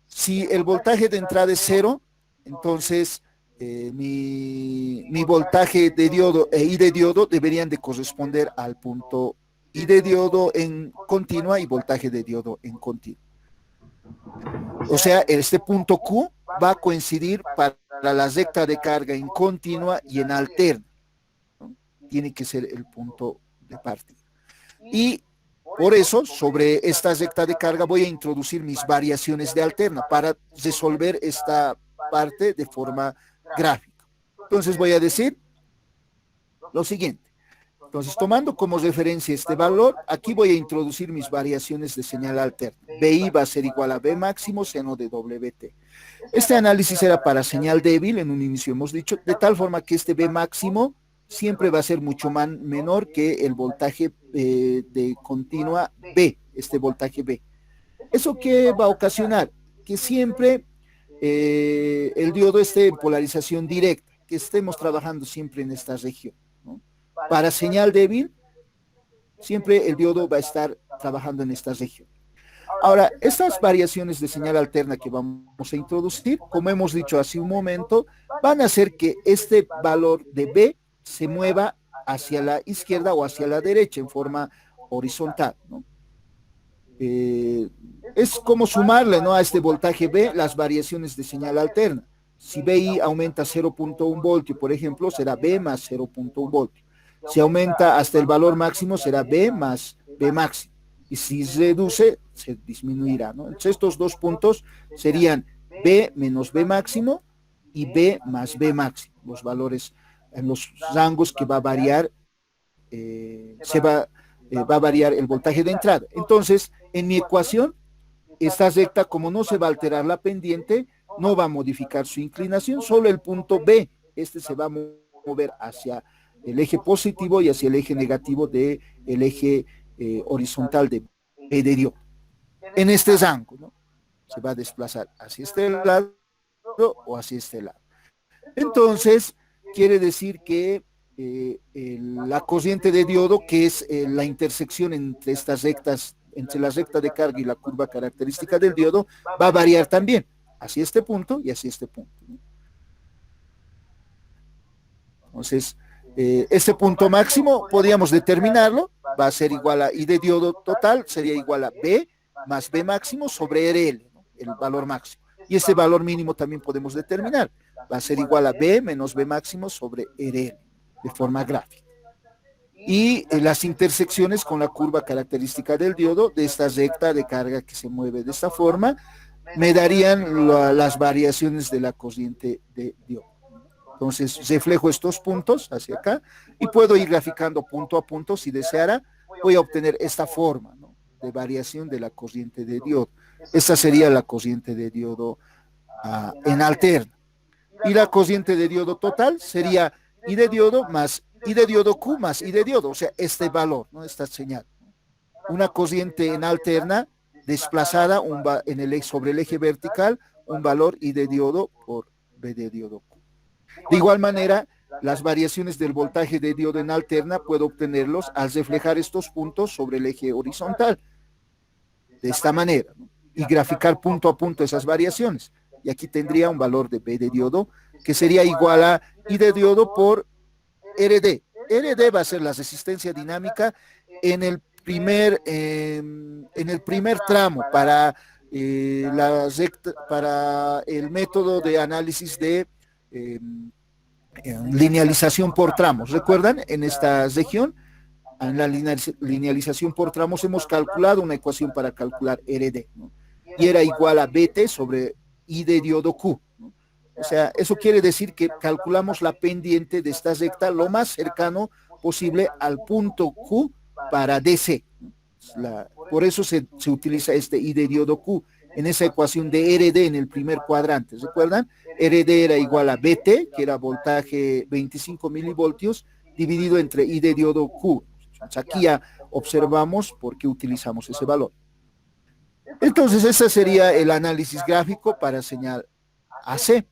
Si el voltaje de entrada es cero, entonces mi voltaje de diodo e I de diodo deberían de corresponder al punto I de diodo en continua y voltaje de diodo en continua. O sea, este punto Q va a coincidir para la recta de carga en continua y en alterna, ¿no? Tiene que ser el punto de partida. Y por eso, sobre esta recta de carga voy a introducir mis variaciones de alterna para resolver esta parte de forma gráfica. Entonces voy a decir lo siguiente. Entonces, tomando como referencia este valor, aquí voy a introducir mis variaciones de señal alterna. BI va a ser igual a B máximo seno de WT. Este análisis era para señal débil, en un inicio hemos dicho, de tal forma que este B máximo siempre va a ser mucho menor que el voltaje de continua B, este voltaje B. ¿Eso qué va a ocasionar? Que siempre el diodo esté en polarización directa, que estemos trabajando siempre en esta región, ¿no? Para señal débil, siempre el diodo va a estar trabajando en esta región. Ahora, estas variaciones de señal alterna que vamos a introducir, como hemos dicho hace un momento, van a hacer que este valor de B se mueva hacia la izquierda o hacia la derecha en forma horizontal, ¿no? es como sumarle, ¿no?, a este voltaje B las variaciones de señal alterna. Si BI aumenta 0.1 voltio, por ejemplo, será B más 0.1 voltio. Si aumenta hasta el valor máximo, será B más B máximo. Y si reduce, se disminuirá, ¿no? Entonces, estos dos puntos serían B menos B máximo y B más B máximo, los valores en los rangos que va a variar, va a variar el voltaje de entrada. Entonces, en mi ecuación, esta recta, como no se va a alterar la pendiente, no va a modificar su inclinación, solo el punto B, este se va a mover hacia el eje positivo y hacia el eje negativo del eje horizontal de B de diodo. En este rango, ¿no?, se va a desplazar hacia este lado o hacia este lado. Entonces, quiere decir que la corriente de diodo, que es la intersección entre estas rectas, entre la recta de carga y la curva característica del diodo, va a variar también hacia este punto y hacia este punto, ¿no? Entonces, este punto máximo podríamos determinarlo, va a ser igual a I de diodo total, sería igual a B más B máximo sobre RL, ¿no?, el valor máximo. Y ese valor mínimo también podemos determinar, va a ser igual a B menos B máximo sobre RL, de forma gráfica. Y las intersecciones con la curva característica del diodo de esta recta de carga que se mueve de esta forma, me darían las variaciones de la corriente de diodo. Entonces, reflejo estos puntos hacia acá y puedo ir graficando punto a punto. Si deseara, voy a obtener esta forma, ¿no?, de variación de la corriente de diodo. Esta sería la corriente de diodo en alterna. Y la corriente de diodo total sería I de diodo más I de diodo Q más I de diodo, o sea, este valor, ¿no?, esta señal. Una corriente en alterna desplazada sobre el eje vertical, un valor I de diodo por B de diodo Q. De igual manera, las variaciones del voltaje de diodo en alterna puedo obtenerlos al reflejar estos puntos sobre el eje horizontal, de esta manera, ¿no?, y graficar punto a punto esas variaciones. Y aquí tendría un valor de B de diodo que sería igual a I de diodo por RD. RD va a ser la resistencia dinámica en el primer tramo para para el método de análisis de linealización por tramos. ¿Recuerdan? En esta región, en la linealización por tramos, hemos calculado una ecuación para calcular RD, ¿no?, y era igual a BT sobre I de diodo Q, ¿no? O sea, eso quiere decir que calculamos la pendiente de esta recta lo más cercano posible al punto Q para DC. Por eso se utiliza este I de diodo Q en esa ecuación de RD en el primer cuadrante. ¿Recuerdan? RD era igual a BT, que era voltaje 25 milivoltios, dividido entre I de diodo Q. Entonces, aquí ya observamos por qué utilizamos ese valor. Entonces, ese sería el análisis gráfico para señal AC.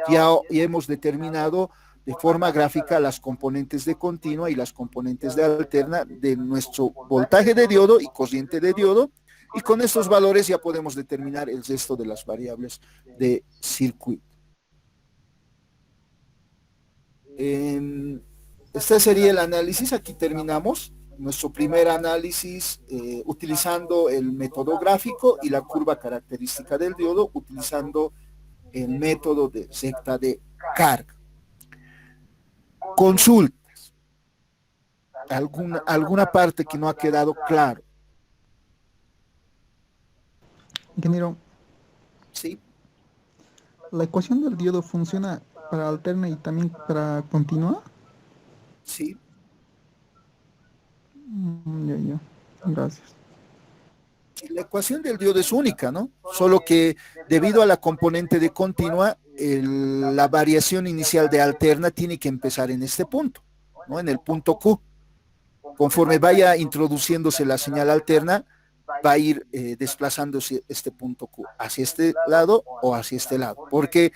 Ya hemos determinado de forma gráfica las componentes de continua y las componentes de alterna de nuestro voltaje de diodo y corriente de diodo, y con estos valores ya podemos determinar el resto de las variables de circuito. Este sería el análisis. Aquí terminamos nuestro primer análisis utilizando el método gráfico y la curva característica del diodo utilizando el método de recta de carga. Consultas. ¿Alguna parte que no ha quedado claro? Ingeniero, Sí. ¿la ecuación del diodo funciona para alterna y también para continua? Sí. Ya. Gracias. La ecuación del diodo es única, ¿no? Solo que debido a la componente de continua, la variación inicial de alterna tiene que empezar en este punto, ¿no?, en el punto Q. Conforme vaya introduciéndose la señal alterna, va a ir desplazándose este punto Q hacia este lado o hacia este lado, porque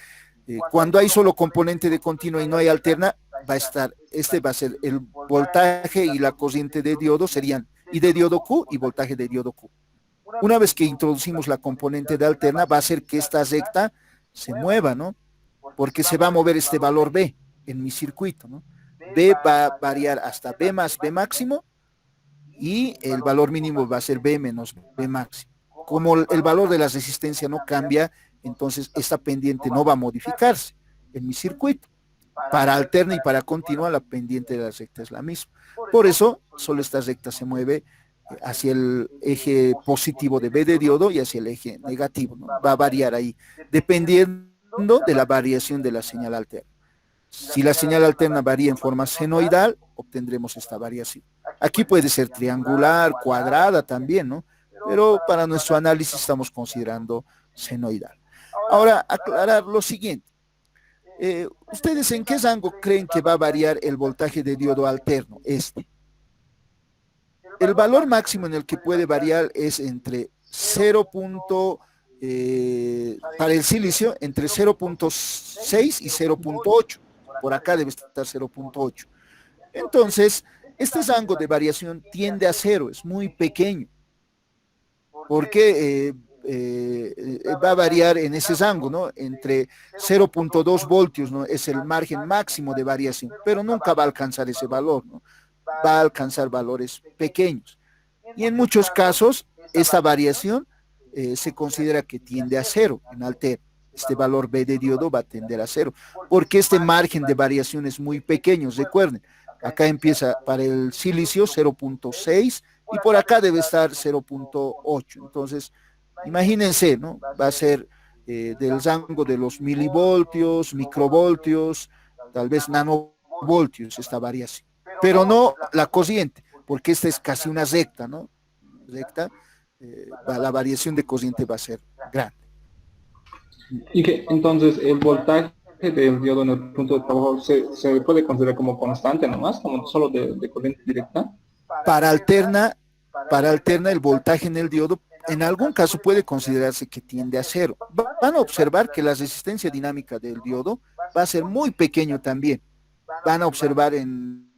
cuando hay solo componente de continua y no hay alterna, va a ser el voltaje y la corriente de diodo serían I de diodo Q y voltaje de diodo Q. Una vez que introducimos la componente de alterna, va a hacer que esta recta se mueva, ¿no?, porque se va a mover este valor B en mi circuito, ¿no? B va a variar hasta B más B máximo y el valor mínimo va a ser B menos B máximo. Como el valor de la resistencia no cambia, entonces esta pendiente no va a modificarse en mi circuito. Para alterna y para continua la pendiente de la recta es la misma. Por eso solo esta recta se mueve hacia el eje positivo de B de diodo y hacia el eje negativo, ¿no? Va a variar ahí, dependiendo de la variación de la señal alterna. Si la señal alterna varía en forma senoidal, obtendremos esta variación. Aquí puede ser triangular, cuadrada también, ¿no? Pero para nuestro análisis estamos considerando senoidal. Ahora, aclarar lo siguiente. ¿Ustedes en qué rango creen que va a variar el voltaje de diodo alterno? El valor máximo en el que puede variar es entre 0. Para el silicio, entre 0.6 y 0.8. Por acá debe estar 0.8. Entonces, este rango de variación tiende a cero, es muy pequeño. Porque va a variar en ese rango, ¿no? Entre 0.2 voltios, ¿no? Es el margen máximo de variación, pero nunca va a alcanzar ese valor, ¿no? Va a alcanzar valores pequeños. Y en muchos casos, esta variación se considera que tiende a cero en alterno. Este valor B de diodo va a tender a cero, porque este margen de variación es muy pequeño. Recuerden, acá empieza para el silicio 0.6 y por acá debe estar 0.8. Entonces, imagínense, ¿no? Va a ser del rango de los milivoltios, microvoltios, tal vez nanovoltios esta variación. Pero no la corriente, porque esta es casi una recta, ¿no? Recta, la variación de corriente va a ser grande. Y que entonces el voltaje del diodo en el punto de trabajo se puede considerar como constante nomás, como solo de corriente directa. Para alterna el voltaje en el diodo, en algún caso puede considerarse que tiende a cero. Van a observar que la resistencia dinámica del diodo va a ser muy pequeño también. Van a observar en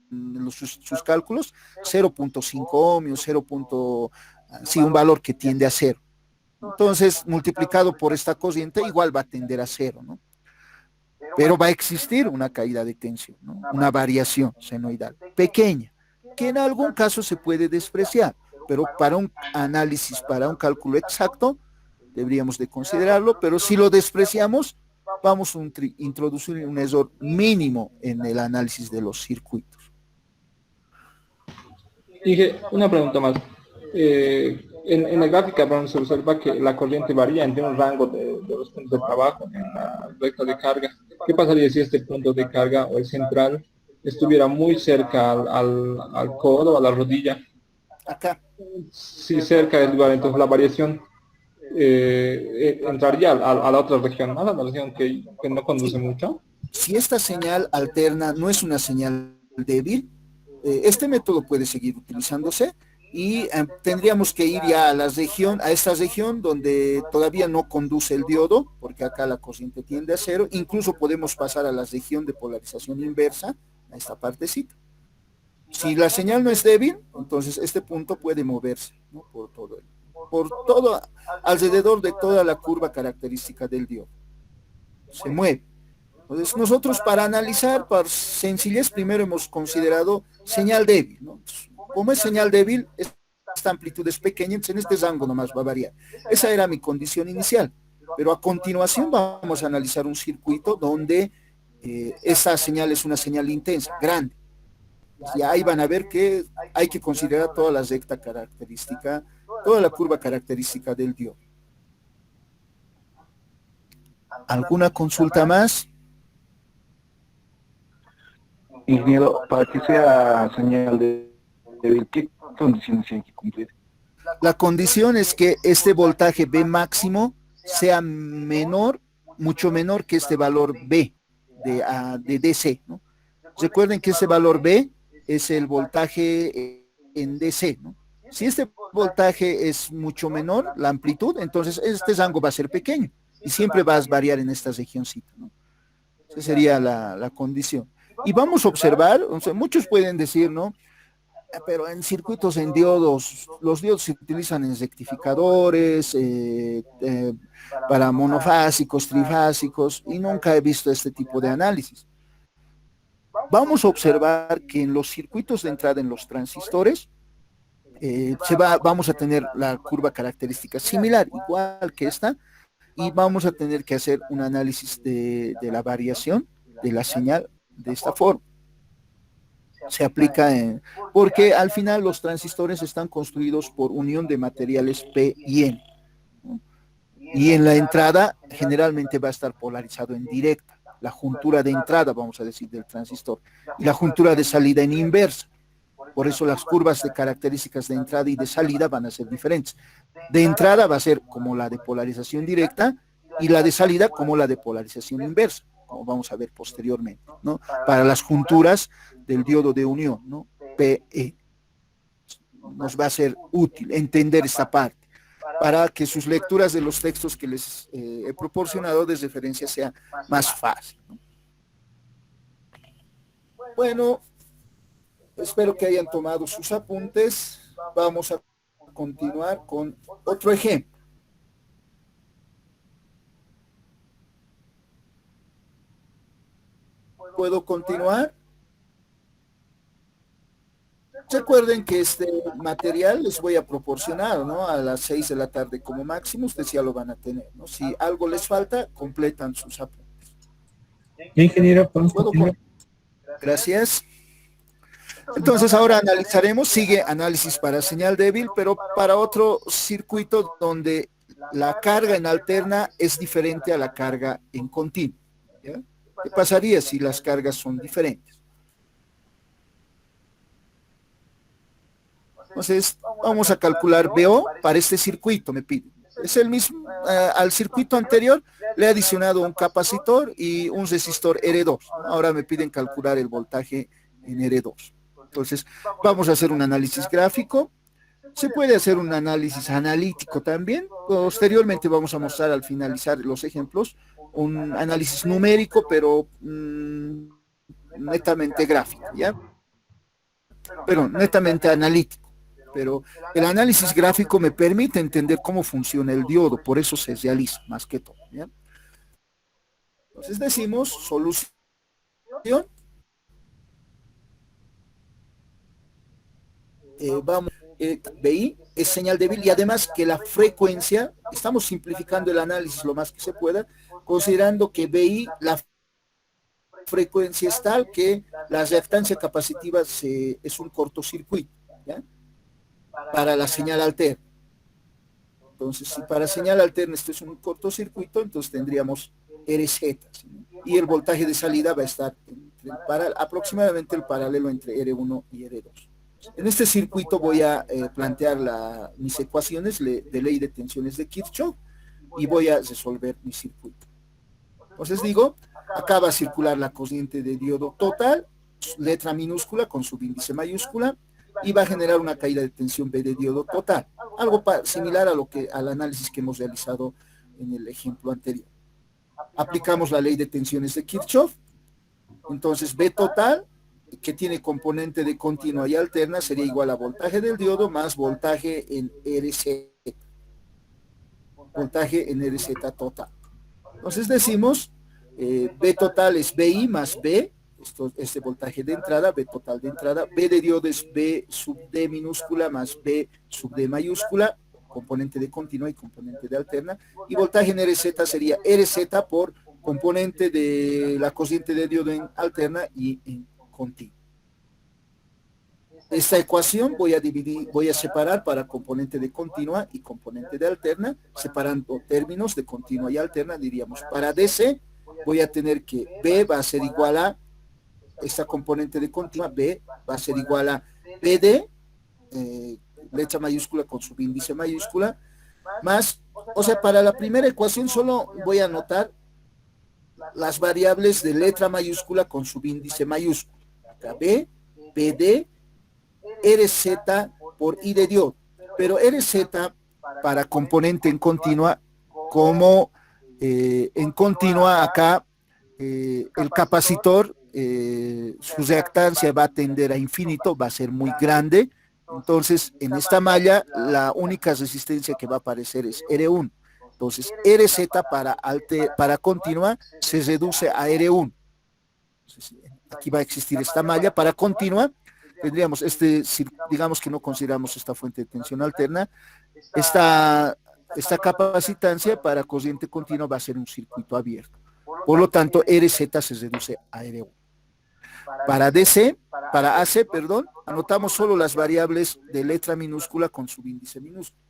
sus cálculos 0.5 ohmios, sí, un valor que tiende a cero. Entonces, multiplicado por esta corriente, igual va a tender a cero, ¿no? Pero va a existir una caída de tensión, ¿no? Una variación senoidal pequeña, que en algún caso se puede despreciar, pero para un análisis, para un cálculo exacto, deberíamos de considerarlo, pero si lo despreciamos, vamos a introducir un error mínimo en el análisis de los circuitos. Y una pregunta más. En la gráfica vamos a observar que la corriente varía entre un rango de los puntos de trabajo en la recta de carga. ¿Qué pasaría si este punto de carga o el central estuviera muy cerca al codo o a la rodilla? Acá. Si cerca del lugar, entonces la variación entraría a la otra región, ¿no? A la región que no conduce mucho. Si esta señal alterna no es una señal débil, este método puede seguir utilizándose y tendríamos que ir ya a esta región donde todavía no conduce el diodo, porque acá la corriente tiende a cero. Incluso podemos pasar a la región de polarización inversa, a esta partecita. Si la señal no es débil, entonces este punto puede moverse, ¿no? por todo, alrededor de toda la curva característica del diodo. Se mueve. Entonces nosotros para analizar, por sencillez, primero hemos considerado señal débil, ¿no? Como es señal débil, esta amplitud es pequeña, entonces en este rango nomás va a variar. Esa era mi condición inicial. Pero a continuación vamos a analizar un circuito donde esa señal es una señal intensa, grande. Y ahí van a ver que hay que considerar toda la recta característica, toda la curva característica del diodo. ¿Alguna consulta más? Ingeniero, para que sea señal débil, ¿qué condiciones hay que cumplir? La condición es que este voltaje B máximo sea menor, mucho menor que este valor B de DC, ¿no? Recuerden que ese valor B es el voltaje en DC, ¿no? Si este voltaje es mucho menor, la amplitud, entonces este rango va a ser pequeño y siempre va a variar en esta regioncita, ¿no? Esa sería la condición. Y vamos a observar, o sea, muchos pueden decir, ¿no? Pero en circuitos en diodos, los diodos se utilizan en rectificadores, para monofásicos, trifásicos, y nunca he visto este tipo de análisis. Vamos a observar que en los circuitos de entrada en los transistores, vamos a tener la curva característica similar, igual que esta, y vamos a tener que hacer un análisis de la variación de la señal de esta forma. Se aplica porque al final los transistores están construidos por unión de materiales P y N, ¿no? Y en la entrada generalmente va a estar polarizado en directa, la juntura de entrada, vamos a decir, del transistor, y la juntura de salida en inversa. Por eso las curvas de características de entrada y de salida van a ser diferentes. De entrada va a ser como la de polarización directa y la de salida como la de polarización inversa, como vamos a ver posteriormente, ¿no? Para las junturas del diodo de unión, ¿no? PE. Nos va a ser útil entender esta parte para que sus lecturas de los textos que les he proporcionado de referencia sea más fácil, ¿no? Bueno, espero que hayan tomado sus apuntes. Vamos a continuar con otro ejemplo. ¿Puedo continuar? Recuerden que este material les voy a proporcionar, ¿no? A las 6 de la tarde como máximo, ustedes ya lo van a tener, ¿no? Si algo les falta, completan sus apuntes. Ingeniero, ¿podemos continuar? Gracias. Entonces ahora analizaremos, sigue análisis para señal débil, pero para otro circuito donde la carga en alterna es diferente a la carga en continuo, ¿ya? ¿Qué pasaría si las cargas son diferentes? Entonces, vamos a calcular BO para este circuito, me piden. Es el mismo, al circuito anterior le he adicionado un capacitor y un resistor R2. Ahora me piden calcular el voltaje en R2. Entonces, vamos a hacer un análisis gráfico. Se puede hacer un análisis analítico también. Posteriormente vamos a mostrar al finalizar los ejemplos un análisis numérico, pero netamente gráfico, ¿ya? Pero netamente analítico. Pero el análisis gráfico me permite entender cómo funciona el diodo, por eso se realiza más que todo, ¿ya? Entonces decimos solución. BI es señal débil y además que la frecuencia, estamos simplificando el análisis lo más que se pueda, considerando que BI, la frecuencia es tal que la reactancia capacitiva es un cortocircuito, ¿ya? Para la señal alterna. Entonces, si para señal alterna esto es un cortocircuito, entonces tendríamos RZ, ¿sí? Y el voltaje de salida va a estar aproximadamente el paralelo entre R1 y R2. En este circuito voy a plantear mis ecuaciones de ley de tensiones de Kirchhoff y voy a resolver mi circuito. Entonces digo, acá va a circular la corriente de diodo total, letra minúscula con subíndice mayúscula, y va a generar una caída de tensión B de diodo total, algo similar al análisis que hemos realizado en el ejemplo anterior. Aplicamos la ley de tensiones de Kirchhoff, entonces B total, que tiene componente de continua y alterna, sería igual a voltaje del diodo más voltaje en RZ. Voltaje en RZ total. Entonces decimos, B total es BI más B, este voltaje de entrada, B total de entrada, B de diodo es B sub D minúscula más B sub D mayúscula, componente de continua y componente de alterna, y voltaje en RZ sería RZ por componente de la corriente de diodo en alterna y en continua. Esta ecuación voy a separar para componente de continua y componente de alterna, separando términos de continua y alterna, diríamos para DC voy a tener que B va a ser igual a esta componente de continua, B va a ser igual a BD, letra mayúscula con subíndice mayúscula, más, o sea, para la primera ecuación solo voy a anotar las variables de letra mayúscula con subíndice mayúscula. Acá B, BD, RZ por I de diodo, pero RZ para componente en continua, como en continua acá el capacitor, su reactancia va a tender a infinito, va a ser muy grande, entonces en esta malla la única resistencia que va a aparecer es R1, entonces RZ para continua se reduce a R1, entonces, aquí va a existir esta malla para continua, tendríamos digamos que no consideramos esta fuente de tensión alterna, esta capacitancia para corriente continua va a ser un circuito abierto. Por lo tanto, RZ se reduce a R1. Para AC, perdón, anotamos solo las variables de letra minúscula con subíndice minúsculo.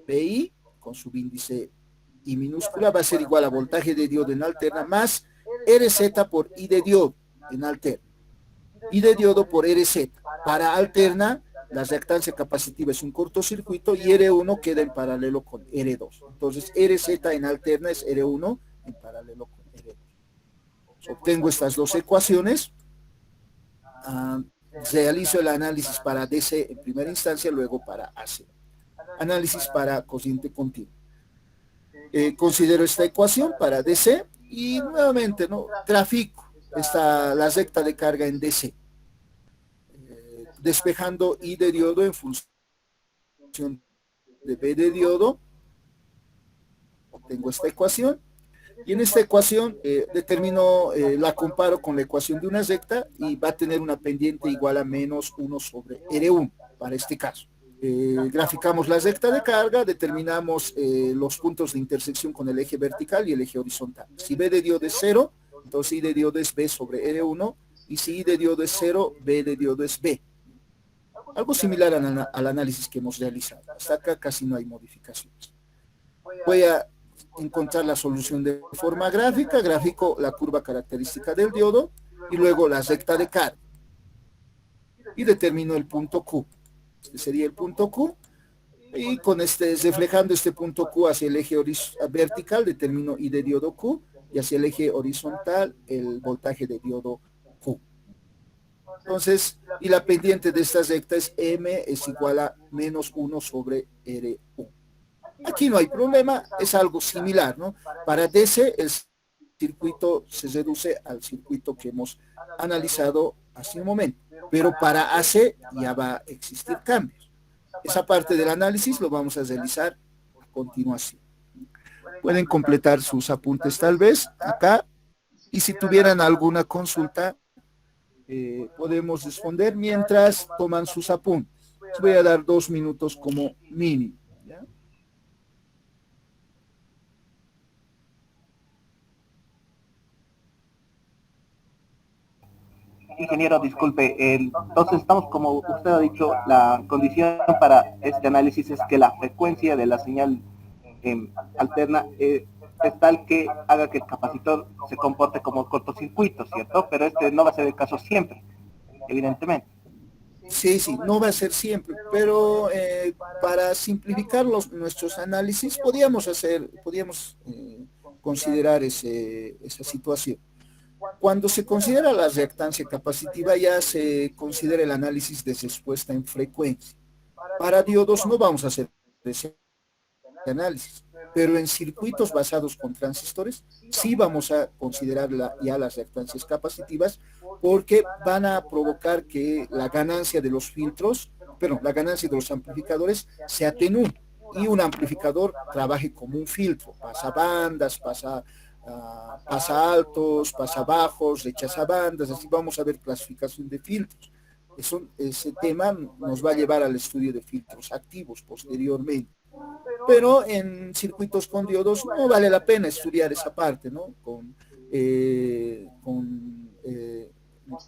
BI con subíndice I minúscula va a ser igual a voltaje de diodo en alterna más RZ por I de diodo en alterna. I de diodo por RZ. Para alterna, la reactancia capacitiva es un cortocircuito y R1 queda en paralelo con R2. Entonces, RZ en alterna es R1 en paralelo con R2. Obtengo estas dos ecuaciones. Realizo el análisis para DC en primera instancia, luego para AC. Análisis para corriente continua. Considero esta ecuación para DC y nuevamente, ¿no?, grafico la recta de carga en DC, despejando I de diodo en función de B de diodo. Obtengo esta ecuación y en esta ecuación la comparo con la ecuación de una recta y va a tener una pendiente igual a menos 1 sobre R1 para este caso. Graficamos la recta de carga, determinamos los puntos de intersección con el eje vertical y el eje horizontal. Si B de diodo es 0, entonces I de diodo es B sobre R1, y si I de diodo es 0, B de diodo es B. Algo similar al análisis que hemos realizado. Hasta acá casi no hay modificaciones. Voy a encontrar la solución de forma gráfica, grafico la curva característica del diodo y luego la recta de carga. Y determino el punto Q. Este sería el punto Q. Y con reflejando este punto Q hacia el eje vertical, determino I de diodo Q, y hacia el eje horizontal el voltaje de diodo Q. Entonces, y la pendiente de esta recta es M es igual a menos 1 sobre R1. Aquí no hay problema, es algo similar, ¿no? Para DC el circuito se reduce al circuito que hemos analizado hace un momento, pero para AC ya va a existir cambios. Esa parte del análisis lo vamos a realizar a continuación. Pueden completar sus apuntes tal vez acá, y si tuvieran alguna consulta podemos responder mientras toman sus apuntes. Les voy a dar 2 minutos como mínimo. Ingeniero, disculpe, entonces estamos, como usted ha dicho, la condición para este análisis es que la frecuencia de la señal alterna es tal que haga que el capacitor se comporte como cortocircuito, ¿cierto? Pero este no va a ser el caso siempre, evidentemente. Sí, no va a ser siempre, pero para simplificar nuestros análisis podíamos considerar esa situación. Cuando se considera la reactancia capacitiva ya se considera el análisis de respuesta en frecuencia. Para diodos no vamos a hacer ese análisis, pero en circuitos basados con transistores sí vamos a considerar ya las reactancias capacitivas, porque van a provocar que la ganancia de los filtros, la ganancia de los amplificadores se atenúe y un amplificador trabaje como un filtro, pasa bandas, pasa altos, pasa bajos, rechaza bandas, así vamos a ver clasificación de filtros. Ese tema nos va a llevar al estudio de filtros activos posteriormente. Pero en circuitos con diodos no vale la pena estudiar esa parte, ¿no?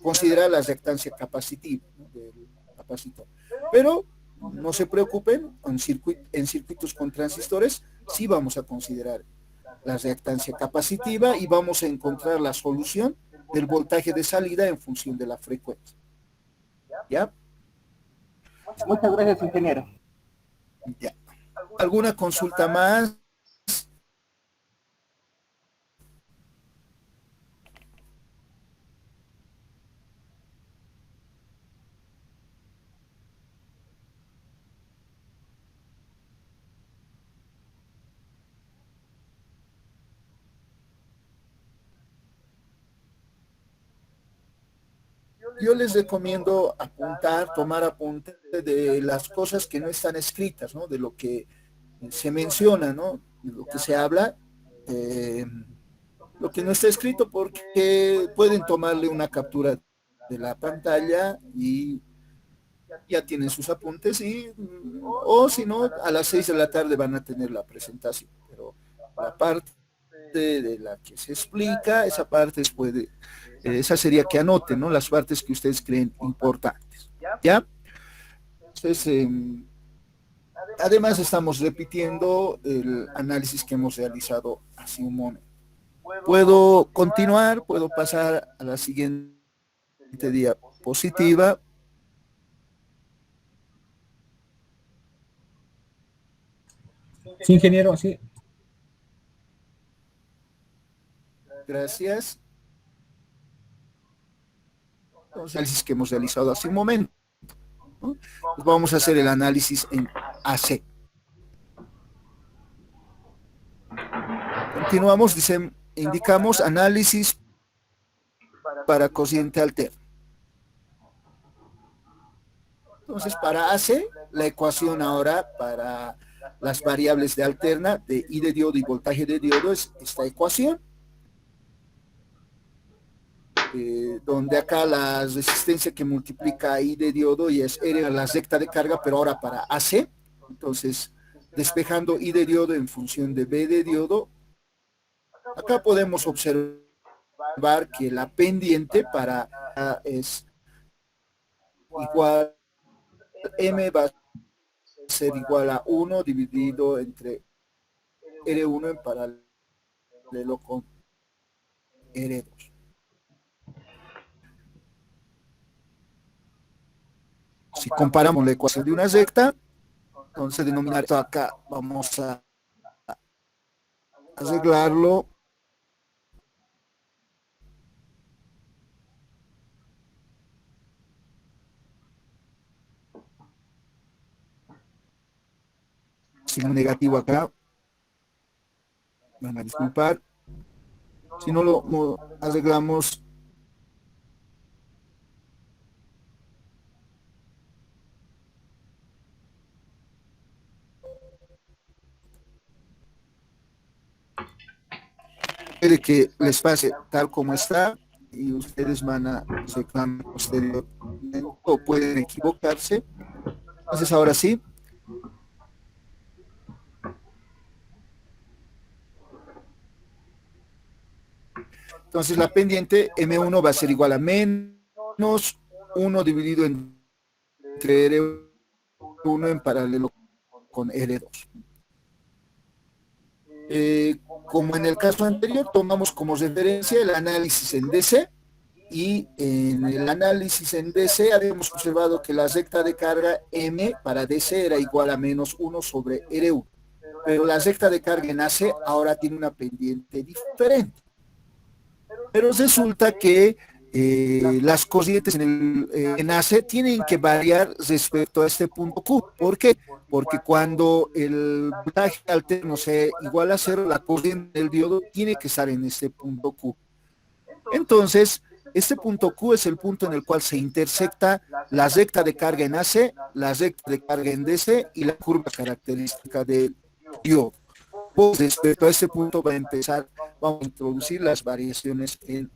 Considerar la reactancia capacitiva, ¿no?, del capacitor. Pero no se preocupen, en circuitos con transistores sí vamos a considerar la reactancia capacitiva y vamos a encontrar la solución del voltaje de salida en función de la frecuencia. ¿Ya? Muchas gracias, ingeniero. Ya. ¿Alguna consulta más? Yo les recomiendo tomar apunte de las cosas que no están escritas, ¿no? De lo que se menciona, ¿no? De lo que se habla, lo que no está escrito, porque pueden tomarle una captura de la pantalla y ya tienen sus apuntes y, o si no, a las 6 de la tarde van a tener la presentación. Pero la parte de la que se explica, esa parte puede, esa sería que anoten, ¿no? Las partes que ustedes creen importantes. ¿Ya? Entonces, además estamos repitiendo el análisis que hemos realizado hace un momento. Puedo continuar, puedo pasar a la siguiente diapositiva. Sí, ingeniero, sí. Gracias. Los análisis que hemos realizado hace un momento, ¿no? Pues vamos a hacer el análisis en AC. Continuamos, dice, indicamos análisis para cociente alterno. Entonces, para AC, la ecuación ahora para las variables de alterna de I de diodo y voltaje de diodo es esta ecuación, donde acá la resistencia que multiplica I de diodo y es R a la recta de carga, pero ahora para AC. Entonces, despejando I de diodo en función de B de diodo, acá podemos observar que la pendiente para A es igual, M va a ser igual a 1 dividido entre R1 en paralelo con R2. Si comparamos la ecuación de una recta, entonces denominar esto acá, vamos a arreglarlo. Signo negativo acá, van a disculpar. Si no lo arreglamos, puede que les pase tal como está y ustedes van a reclamar posteriormente o pueden equivocarse. Entonces ahora sí, entonces la pendiente M1 va a ser igual a menos 1 dividido entre R1 en paralelo con R2. Como en el caso anterior, tomamos como referencia el análisis en DC y en el análisis en DC habíamos observado que la recta de carga M para DC era igual a menos 1 sobre R1, pero la recta de carga en AC ahora tiene una pendiente diferente. Pero resulta que las corrientes en AC tienen que variar respecto a este punto Q. ¿Por qué? Porque cuando el voltaje alterno sea igual a cero, la corriente del diodo tiene que estar en este punto Q. Entonces, este punto Q es el punto en el cual se intersecta la recta de carga en AC, la recta de carga en DC y la curva característica del diodo. Pues respecto a este punto vamos a introducir las variaciones en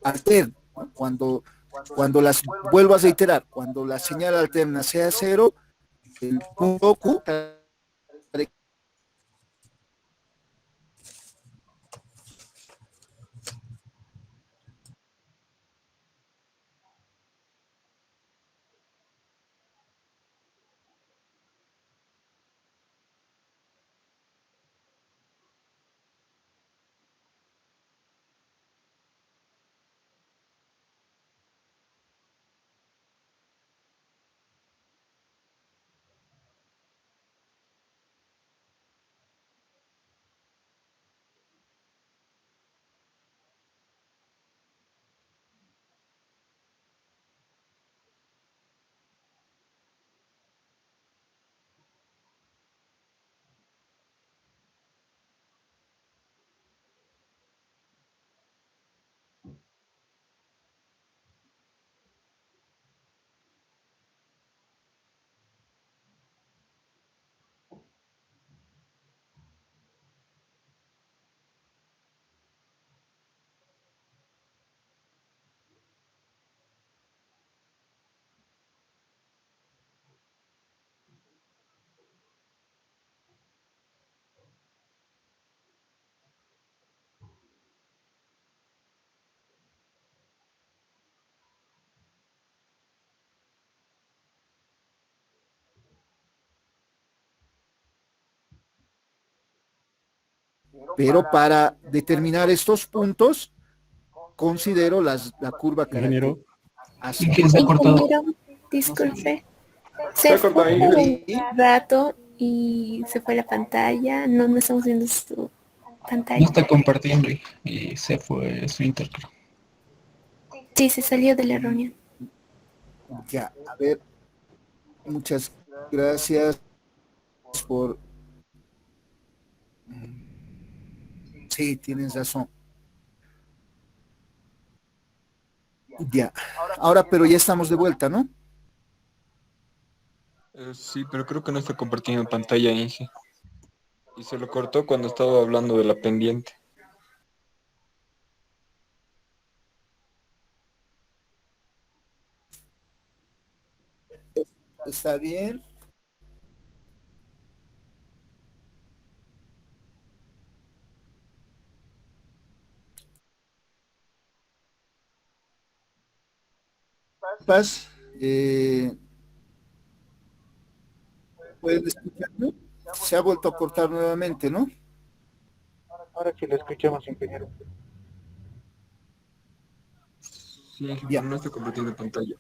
alterno, ¿no? Cuando las vuelvo a reiterar, cuando la señal alterna sea cero, el punto Q Pero para determinar estos puntos, considero la curva Ingeniero. así. ¿Quién se ha cortado? Ingeniero, disculpe. Se Se ha cortado ahí. fue un rato y se fue la pantalla. No estamos viendo su No pantalla. está compartiendo y se fue su internet. Sí, se salió de la reunión. Ya, a ver, muchas gracias por... Sí, tienes razón. Ya, ahora pero ya estamos de vuelta, ¿no? Sí, pero creo que no está compartiendo pantalla, Inge. Y se lo cortó cuando estaba hablando de la pendiente. ¿Está bien? Paz, ¿pueden escucharme? Se ha vuelto a cortar nuevamente, ¿no? Ahora sí lo escuchamos, ingeniero. Sí, Inge, Ya. pero no está compartiendo pantalla.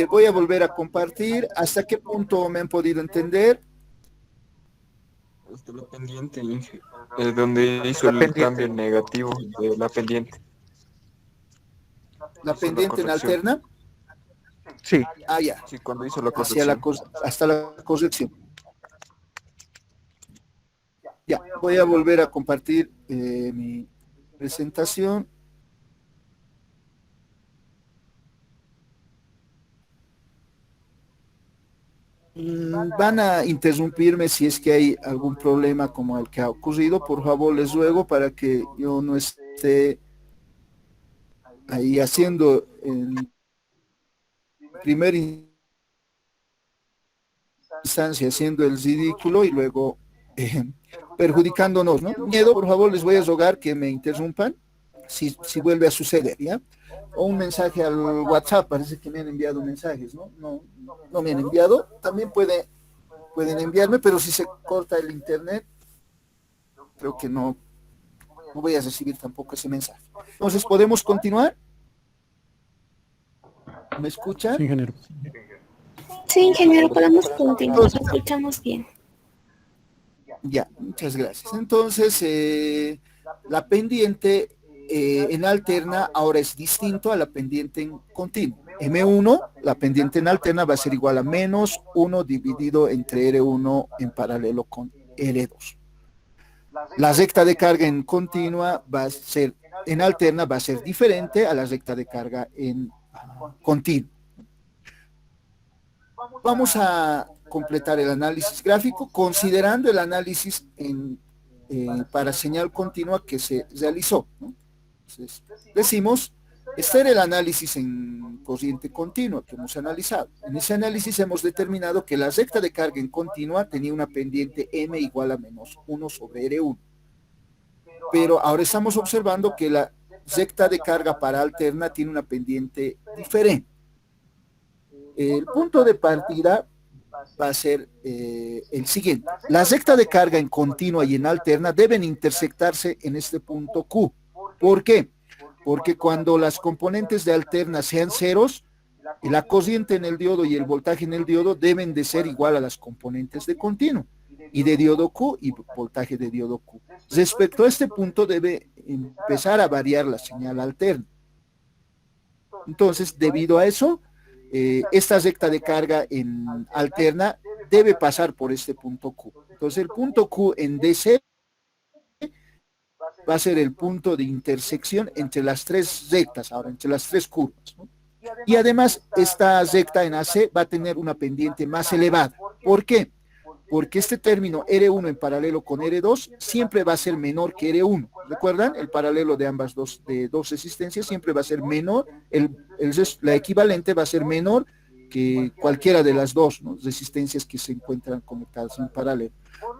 Voy a volver a compartir. ¿Hasta qué punto me han podido entender? Hasta la pendiente, Inge. Donde hizo el cambio negativo de la pendiente. ¿La Hizo pendiente en corrección. alterna? Sí. Ah, ya. Sí, cuando hizo la Hacia la corrección. hasta la corrección. Ya, voy a volver a compartir mi presentación. Van a interrumpirme si es que hay algún problema como el que ha ocurrido. Por favor, les ruego para que yo no esté ahí haciendo en primera instancia, haciendo el ridículo y luego perjudicándonos, ¿no? Miedo, por favor, les voy a rogar que me interrumpan si vuelve a suceder, ¿ya? O un mensaje al WhatsApp, parece que me han enviado mensajes, ¿no? No me han enviado, también pueden enviarme, pero si se corta el internet, creo que no voy a recibir tampoco ese mensaje. Entonces, ¿podemos continuar? ¿Me escuchan? Sí, ingeniero. Sí, ingeniero, podemos continuar. Lo escuchamos bien. Ya, muchas gracias. Entonces, la pendiente en alterna ahora es distinto a la pendiente en continuo. M1, la pendiente en alterna va a ser igual a menos 1 dividido entre R1 en paralelo con R2. La recta de carga en continua va a ser, en alterna va a ser diferente a la recta de carga en continuo. Vamos a completar el análisis gráfico considerando el análisis para señal continua que se realizó, ¿no? Entonces, decimos, este era el análisis en corriente continua que hemos analizado. En ese análisis hemos determinado que la recta de carga en continua tenía una pendiente M igual a menos 1 sobre R1. Pero ahora estamos observando que la recta de carga para alterna tiene una pendiente diferente. El punto de partida va a ser el siguiente. La recta de carga en continua y en alterna deben intersectarse en este punto Q. ¿Por qué? Porque cuando las componentes de alterna sean ceros, la corriente en el diodo y el voltaje en el diodo deben de ser igual a las componentes de continuo y de diodo Q y voltaje de diodo Q. Respecto a este punto debe empezar a variar la señal alterna. Entonces, debido a eso, esta recta de carga en alterna debe pasar por este punto Q. Entonces, el punto Q en DC va a ser el punto de intersección entre las tres rectas, ahora entre las tres curvas, ¿no? Y además esta recta en AC va a tener una pendiente más elevada. ¿Por qué? Porque este término R1 en paralelo con R2 siempre va a ser menor que R1. ¿Recuerdan? El paralelo de ambas dos resistencias siempre va a ser menor, la equivalente va a ser menor que cualquiera de las dos, ¿no?, resistencias que se encuentran conectadas en paralelo.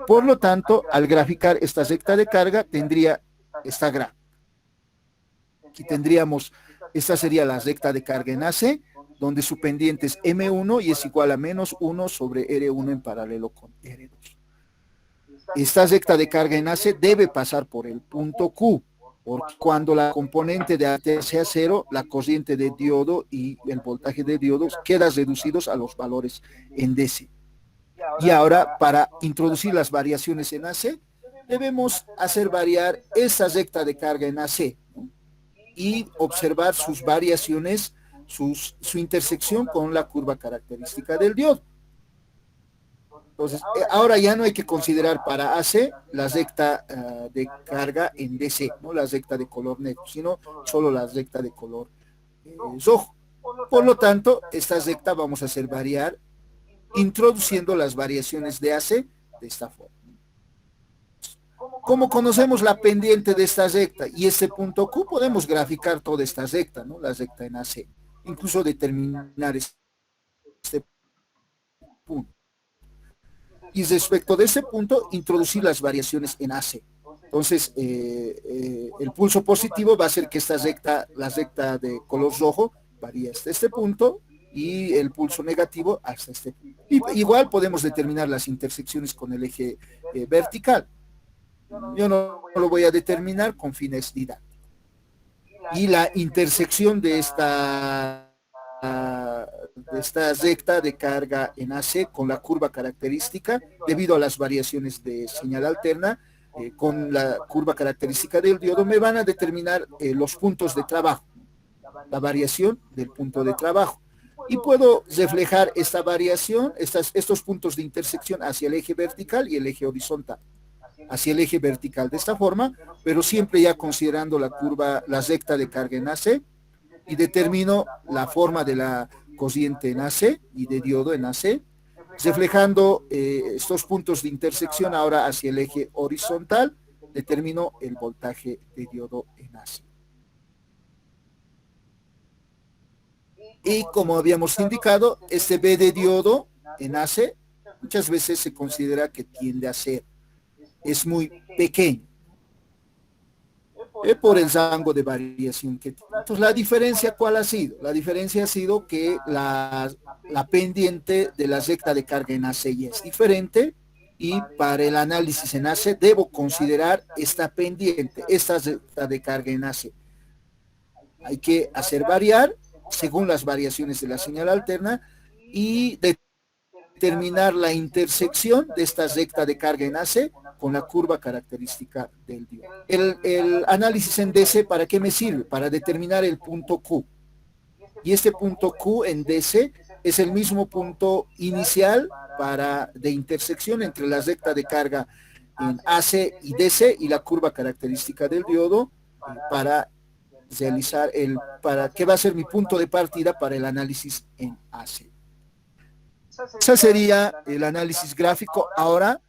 Por lo tanto, al graficar esta recta de carga, tendría esta gráfica. Aquí tendríamos, esta sería la recta de carga en AC, donde su pendiente es M1 y es igual a menos 1 sobre R1 en paralelo con R2. esta recta de carga en AC debe pasar por el punto Q, porque cuando la componente de AT sea cero, la corriente de diodo y el voltaje de diodo quedan reducidos a los valores en DC. Y ahora, para introducir las variaciones en AC, debemos hacer variar esa recta de carga en AC, ¿no? Y observar sus variaciones, su intersección con la curva característica del diodo. Entonces, ahora ya no hay que considerar para AC la recta de carga en DC, no la recta de color negro, sino solo la recta de color rojo. Por lo tanto, esta recta vamos a hacer variar introduciendo las variaciones de AC de esta forma. Como conocemos la pendiente de esta recta y este punto Q, podemos graficar toda esta recta, ¿no? La recta en AC, incluso determinar este punto. Y respecto de ese punto, introducir las variaciones en AC. Entonces, el pulso positivo va a hacer que esta recta, la recta de color rojo, varíe hasta este punto, y el pulso negativo hasta este punto. Y, igual podemos determinar las intersecciones con el eje vertical. Yo no lo voy a determinar con fines didácticos. Y la intersección de esta recta de carga en AC con la curva característica, debido a las variaciones de señal alterna, con la curva característica del diodo, me van a determinar los puntos de trabajo, la variación del punto de trabajo. Y puedo reflejar esta variación, estos puntos de intersección hacia el eje vertical y el eje horizontal. Hacia el eje vertical de esta forma, pero siempre ya considerando la curva, la recta de carga en AC, y determino la forma de la corriente en AC y de diodo en AC, reflejando estos puntos de intersección ahora hacia el eje horizontal, determino el voltaje de diodo en AC. Y como habíamos indicado, este B de diodo en AC muchas veces se considera que tiende a ser, es muy pequeño, por el rango de variación que tiene. Entonces, ¿la diferencia cuál ha sido? La diferencia ha sido que la pendiente de la recta de carga en AC ya es diferente, y para el análisis en AC debo considerar esta pendiente, esta recta de carga en AC. Hay que hacer variar según las variaciones de la señal alterna y determinar la intersección de esta recta de carga en AC con la curva característica del diodo. El análisis en DC, ¿para qué me sirve? Para determinar el punto Q. Y este punto Q en DC es el mismo punto inicial de intersección entre la recta de carga en AC y DC y la curva característica del diodo, para realizar que va a ser mi punto de partida para el análisis en AC. Ese sería el análisis gráfico ahora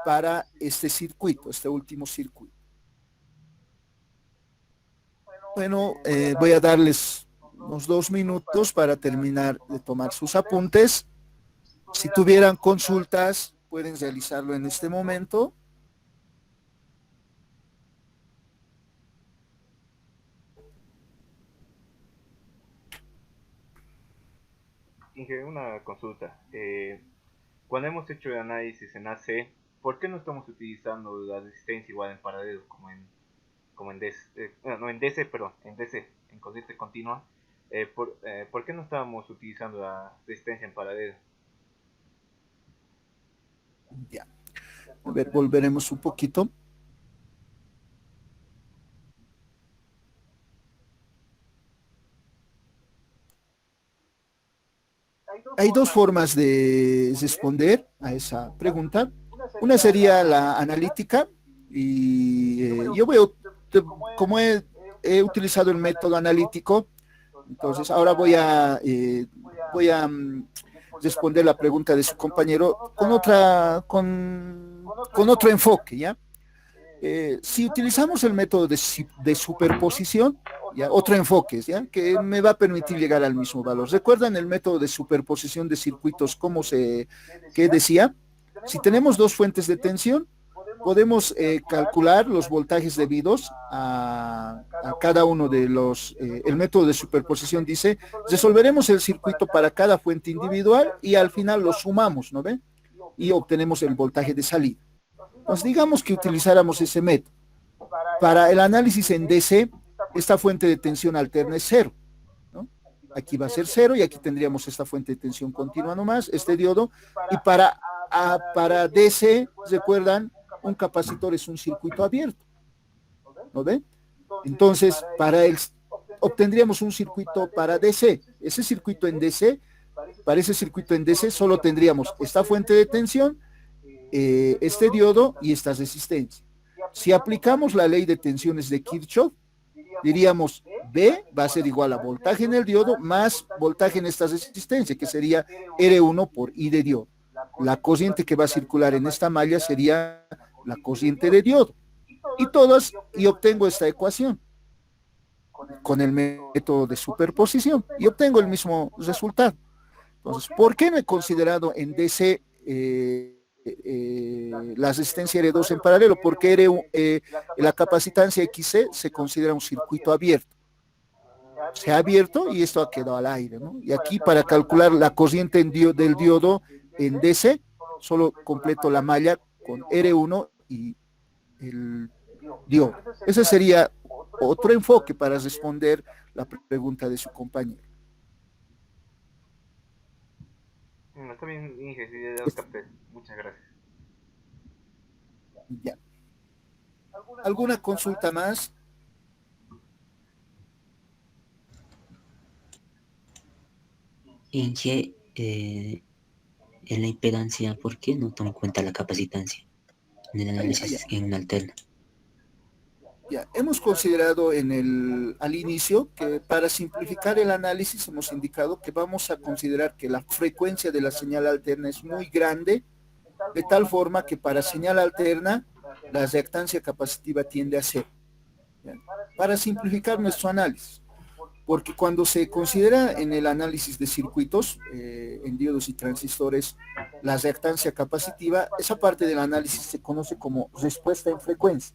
para este circuito, este último circuito. Bueno, voy a darles unos 2 minutos para terminar de tomar sus apuntes. Si tuvieran consultas, pueden realizarlo en este momento. Inge, una consulta. Cuando hemos hecho el análisis en AC, ¿por qué no estamos utilizando la resistencia igual en paralelo como en DC, no en DC, perdón, en DC, en corriente continua? ¿Por qué no estábamos utilizando la resistencia en paralelo? Ya. A ver, volveremos un poquito. Hay dos formas de responder a esa pregunta. Una sería la analítica, y yo como he utilizado el método analítico, entonces ahora voy a responder la pregunta de su compañero con otro enfoque, ¿ya? Si utilizamos el método de superposición, ¿ya? Otro enfoque, ¿ya? Que me va a permitir llegar al mismo valor. ¿Recuerdan el método de superposición de circuitos? ¿Qué decía? Si tenemos dos fuentes de tensión, podemos calcular los voltajes debidos a cada uno de los... el método de superposición dice, resolveremos el circuito para cada fuente individual y al final lo sumamos, ¿no ven? Y obtenemos el voltaje de salida. Entonces, digamos que utilizáramos ese método. Para el análisis en DC, esta fuente de tensión alterna es cero, ¿no? Aquí va a ser cero y aquí tendríamos esta fuente de tensión continua nomás, este diodo. Y para DC, ¿recuerdan? Un capacitor es un circuito abierto, ¿no ven? Entonces, obtendríamos un circuito para DC. Ese circuito en DC, para ese circuito en DC solo tendríamos esta fuente de tensión, este diodo y esta resistencia. Si aplicamos la ley de tensiones de Kirchhoff, diríamos B va a ser igual a voltaje en el diodo más voltaje en esta resistencia, que sería R1 por I de diodo. La corriente que va a circular en esta malla sería la corriente de diodo. Y obtengo esta ecuación con el método de superposición y obtengo el mismo resultado. Entonces, ¿por qué no he considerado en DC la resistencia R2 en paralelo? Porque la capacitancia XC se considera un circuito abierto. Se ha abierto y esto ha quedado al aire, ¿no? Y aquí para calcular la corriente del diodo en DC, solo completo la malla con R1 y el diodo. Ese sería otro enfoque para responder la pregunta de su compañero. Está bien, Inge, sí, ya lo capté. Muchas gracias. Ya. ¿Alguna consulta más? Inge, en la impedancia, ¿por qué no toma en cuenta la capacitancia en el análisis en una alterna? Ya, hemos considerado al inicio que para simplificar el análisis hemos indicado que vamos a considerar que la frecuencia de la señal alterna es muy grande, de tal forma que para señal alterna la reactancia capacitiva tiende a cero. ¿Ya? Para simplificar nuestro análisis, porque cuando se considera en el análisis de circuitos, en diodos y transistores, la reactancia capacitiva, esa parte del análisis se conoce como respuesta en frecuencia.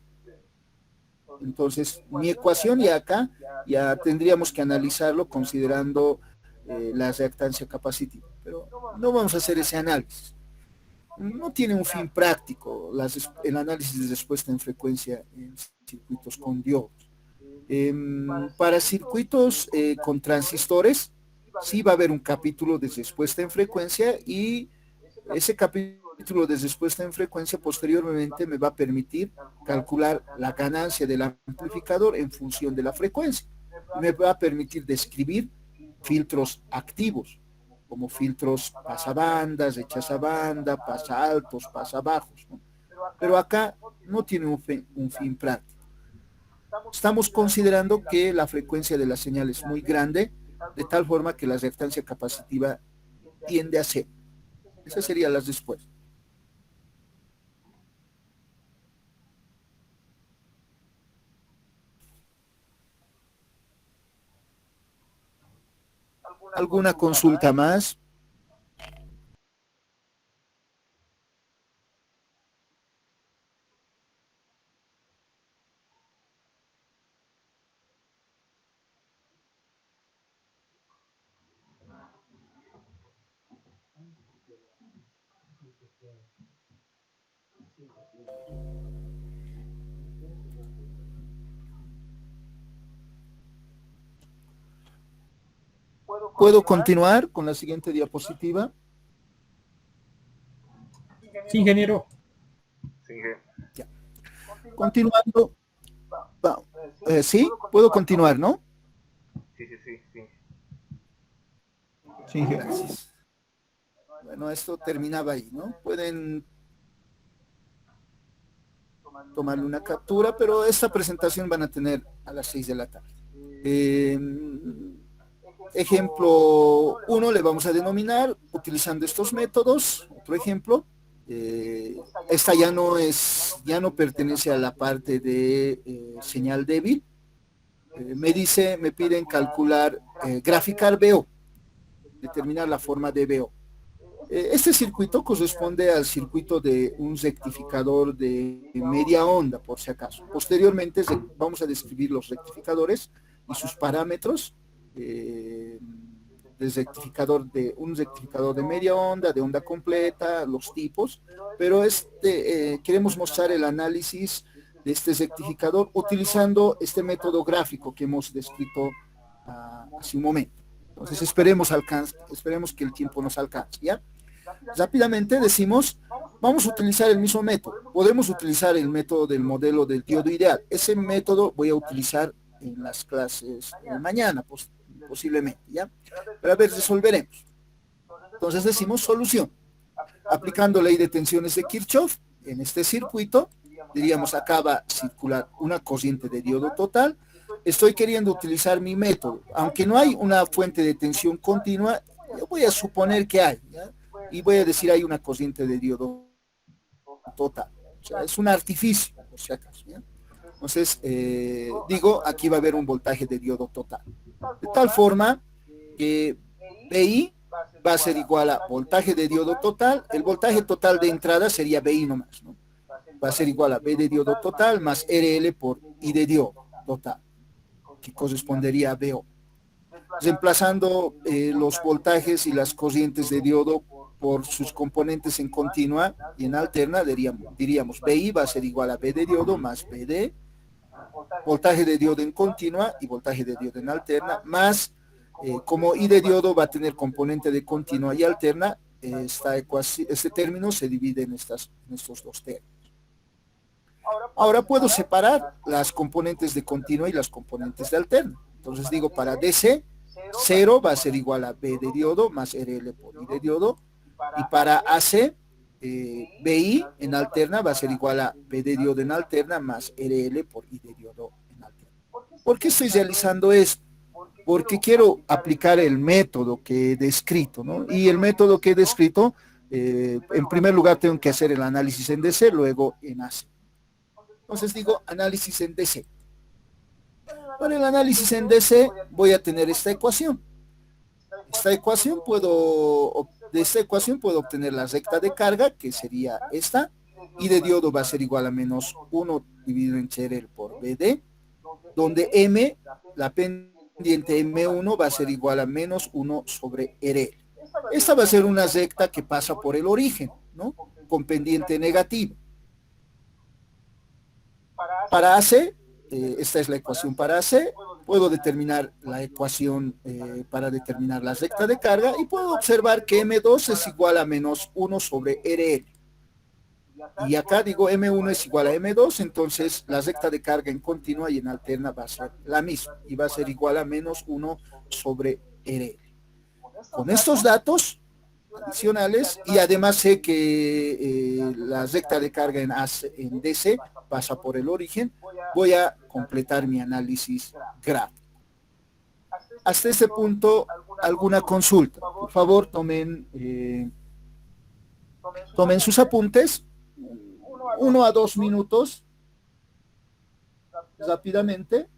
Entonces, mi ecuación y acá ya tendríamos que analizarlo considerando la reactancia capacitiva, pero no vamos a hacer ese análisis. No tiene un fin práctico el análisis de respuesta en frecuencia en circuitos con diodos. Para circuitos con transistores, sí va a haber un capítulo de respuesta en frecuencia y ese capítulo de respuesta en frecuencia posteriormente me va a permitir calcular la ganancia del amplificador en función de la frecuencia. Me va a permitir describir filtros activos, como filtros pasabandas, rechazabanda, pasa altos, pasa bajos, ¿no? Pero acá no tiene un fin práctico. Estamos considerando que la frecuencia de la señal es muy grande, de tal forma que la reactancia capacitiva tiende a cero. Esas serían las respuestas. ¿Alguna consulta más? ¿Puedo continuar con la siguiente diapositiva? Sí, ingeniero. Sí, Inge. Ya. Continuando. ¿Sí? ¿Puedo continuar, no? Sí. Sí, gracias. Bueno, esto terminaba ahí, ¿no? Pueden tomarle una captura, pero esta presentación van a tener a las 6 de la tarde. Ejemplo 1 le vamos a denominar utilizando estos métodos. Otro ejemplo, esta ya no pertenece a la parte de señal débil. Me piden calcular, graficar BO, determinar la forma de BO. Este circuito corresponde al circuito de un rectificador de media onda, por si acaso. Posteriormente vamos a describir los rectificadores y sus parámetros de un rectificador de media onda, de onda completa, los tipos, pero queremos mostrar el análisis de este rectificador utilizando este método gráfico que hemos descrito hace un momento. Entonces esperemos que el tiempo nos alcance, ¿ya? Rápidamente decimos, vamos a utilizar el mismo método. Podemos utilizar el método del modelo del diodo ideal. Ese método voy a utilizar en las clases de mañana, posiblemente, ¿ya? Pero a ver, resolveremos. Entonces decimos solución. Aplicando ley de tensiones de Kirchhoff, en este circuito, diríamos acá va a circular una corriente de diodo total. Estoy queriendo utilizar mi método. Aunque no hay una fuente de tensión continua, yo voy a suponer que hay, ¿ya? Y voy a decir hay una corriente de diodo total. O sea, es un artificio, por si acaso, ¿ya? Entonces, digo, aquí va a haber un voltaje de diodo total. De tal forma que BI va a ser igual a voltaje de diodo total. El voltaje total de entrada sería BI nomás, ¿no? Va a ser igual a B de diodo total más RL por I de diodo total, que correspondería a BO. Reemplazando los voltajes y las corrientes de diodo por sus componentes en continua y en alterna, diríamos BI va a ser igual a B de diodo más BD, voltaje de diodo en continua y voltaje de diodo en alterna, más, como I de diodo va a tener componente de continua y alterna, este término se divide en estos dos términos. Ahora puedo separar las componentes de continua y las componentes de alterna. Entonces digo, para DC, 0 va a ser igual a B de diodo más RL por I de diodo, y para AC, BI en alterna va a ser igual a B de diodo en alterna más RL por I de diodo en alterna. ¿Por qué estoy realizando esto? Porque quiero aplicar el método que he descrito, ¿no? Y el método que he descrito, en primer lugar tengo que hacer el análisis en DC, luego en AC. Entonces digo análisis en DC. Para el análisis en DC voy a tener esta ecuación. De esta ecuación puedo obtener la recta de carga, que sería esta, y de diodo va a ser igual a menos 1 dividido entre RL por BD, donde M, la pendiente M1 va a ser igual a menos 1 sobre RL. Esta va a ser una recta que pasa por el origen, ¿no? Con pendiente negativa. Para AC, esta es la ecuación para AC, puedo determinar la ecuación para determinar la recta de carga y puedo observar que M2 es igual a menos 1 sobre RL. Y acá digo M1 es igual a M2, entonces la recta de carga en continua y en alterna va a ser la misma y va a ser igual a menos 1 sobre RL. Con estos datos adicionales, y además sé que la recta de carga en DC pasa por el origen, voy a completar mi análisis gráfico. Hasta este punto, ¿alguna consulta? Por favor, tomen sus apuntes, 1 a 2 minutos, rápidamente,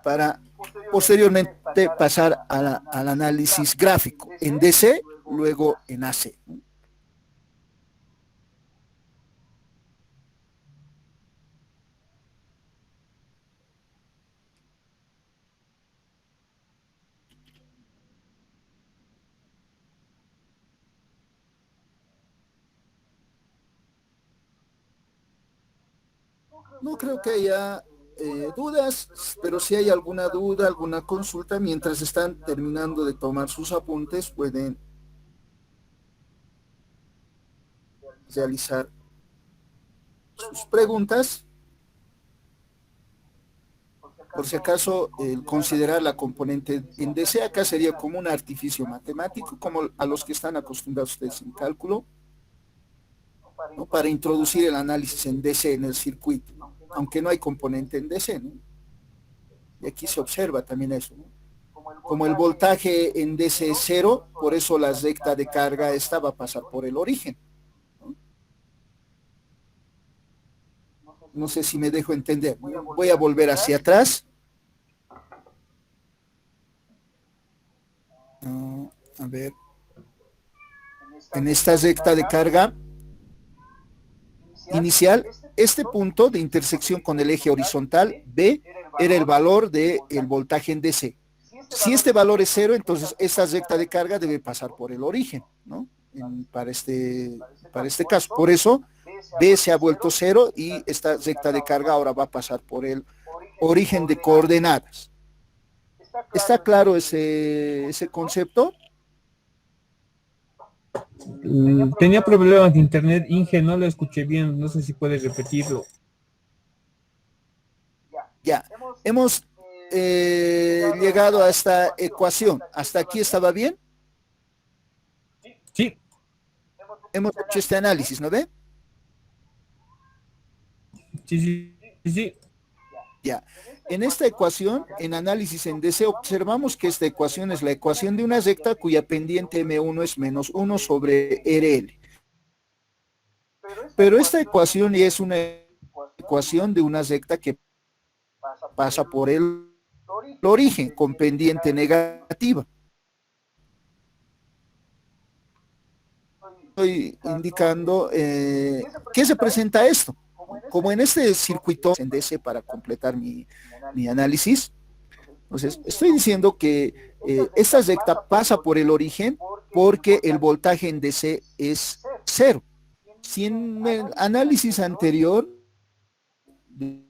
para posteriormente pasar al análisis gráfico en DC, luego en AC. No creo que haya dudas, pero si hay alguna duda, alguna consulta, mientras están terminando de tomar sus apuntes, pueden realizar sus preguntas. Por si acaso, considerar la componente en DC acá sería como un artificio matemático, como a los que están acostumbrados ustedes en cálculo, ¿no? Para introducir el análisis en DC en el circuito, aunque no hay componente en DC, ¿no? Y aquí se observa también eso, ¿no? Como el voltaje en DC es 0, por eso la recta de carga esta va a pasar por el origen, ¿no? No sé si me dejo entender. Voy a volver hacia atrás. A ver. En esta recta de carga inicial, este punto de intersección con el eje horizontal B era el valor del voltaje en DC. Si este valor es cero, entonces esta recta de carga debe pasar por el origen, ¿no? Para este caso. Por eso B se ha vuelto cero y esta recta de carga ahora va a pasar por el origen de coordenadas. ¿Está claro ese concepto? Tenía problemas de internet, Inge, no lo escuché bien, no sé si puedes repetirlo. Ya, hemos llegado a esta ecuación. ¿Hasta aquí estaba bien? Sí. Hemos hecho este análisis, ¿no ve? Sí. Ya. En esta ecuación, en análisis en DC, observamos que esta ecuación es la ecuación de una recta cuya pendiente M1 es menos 1 sobre RL. Pero esta ecuación ya es una ecuación de una recta que pasa por el origen con pendiente negativa. Estoy indicando ¿qué se presenta esto? Como en este circuito en DC para completar mi análisis, entonces estoy diciendo que esta recta pasa por el origen porque el voltaje en DC es cero. Si en el análisis anterior de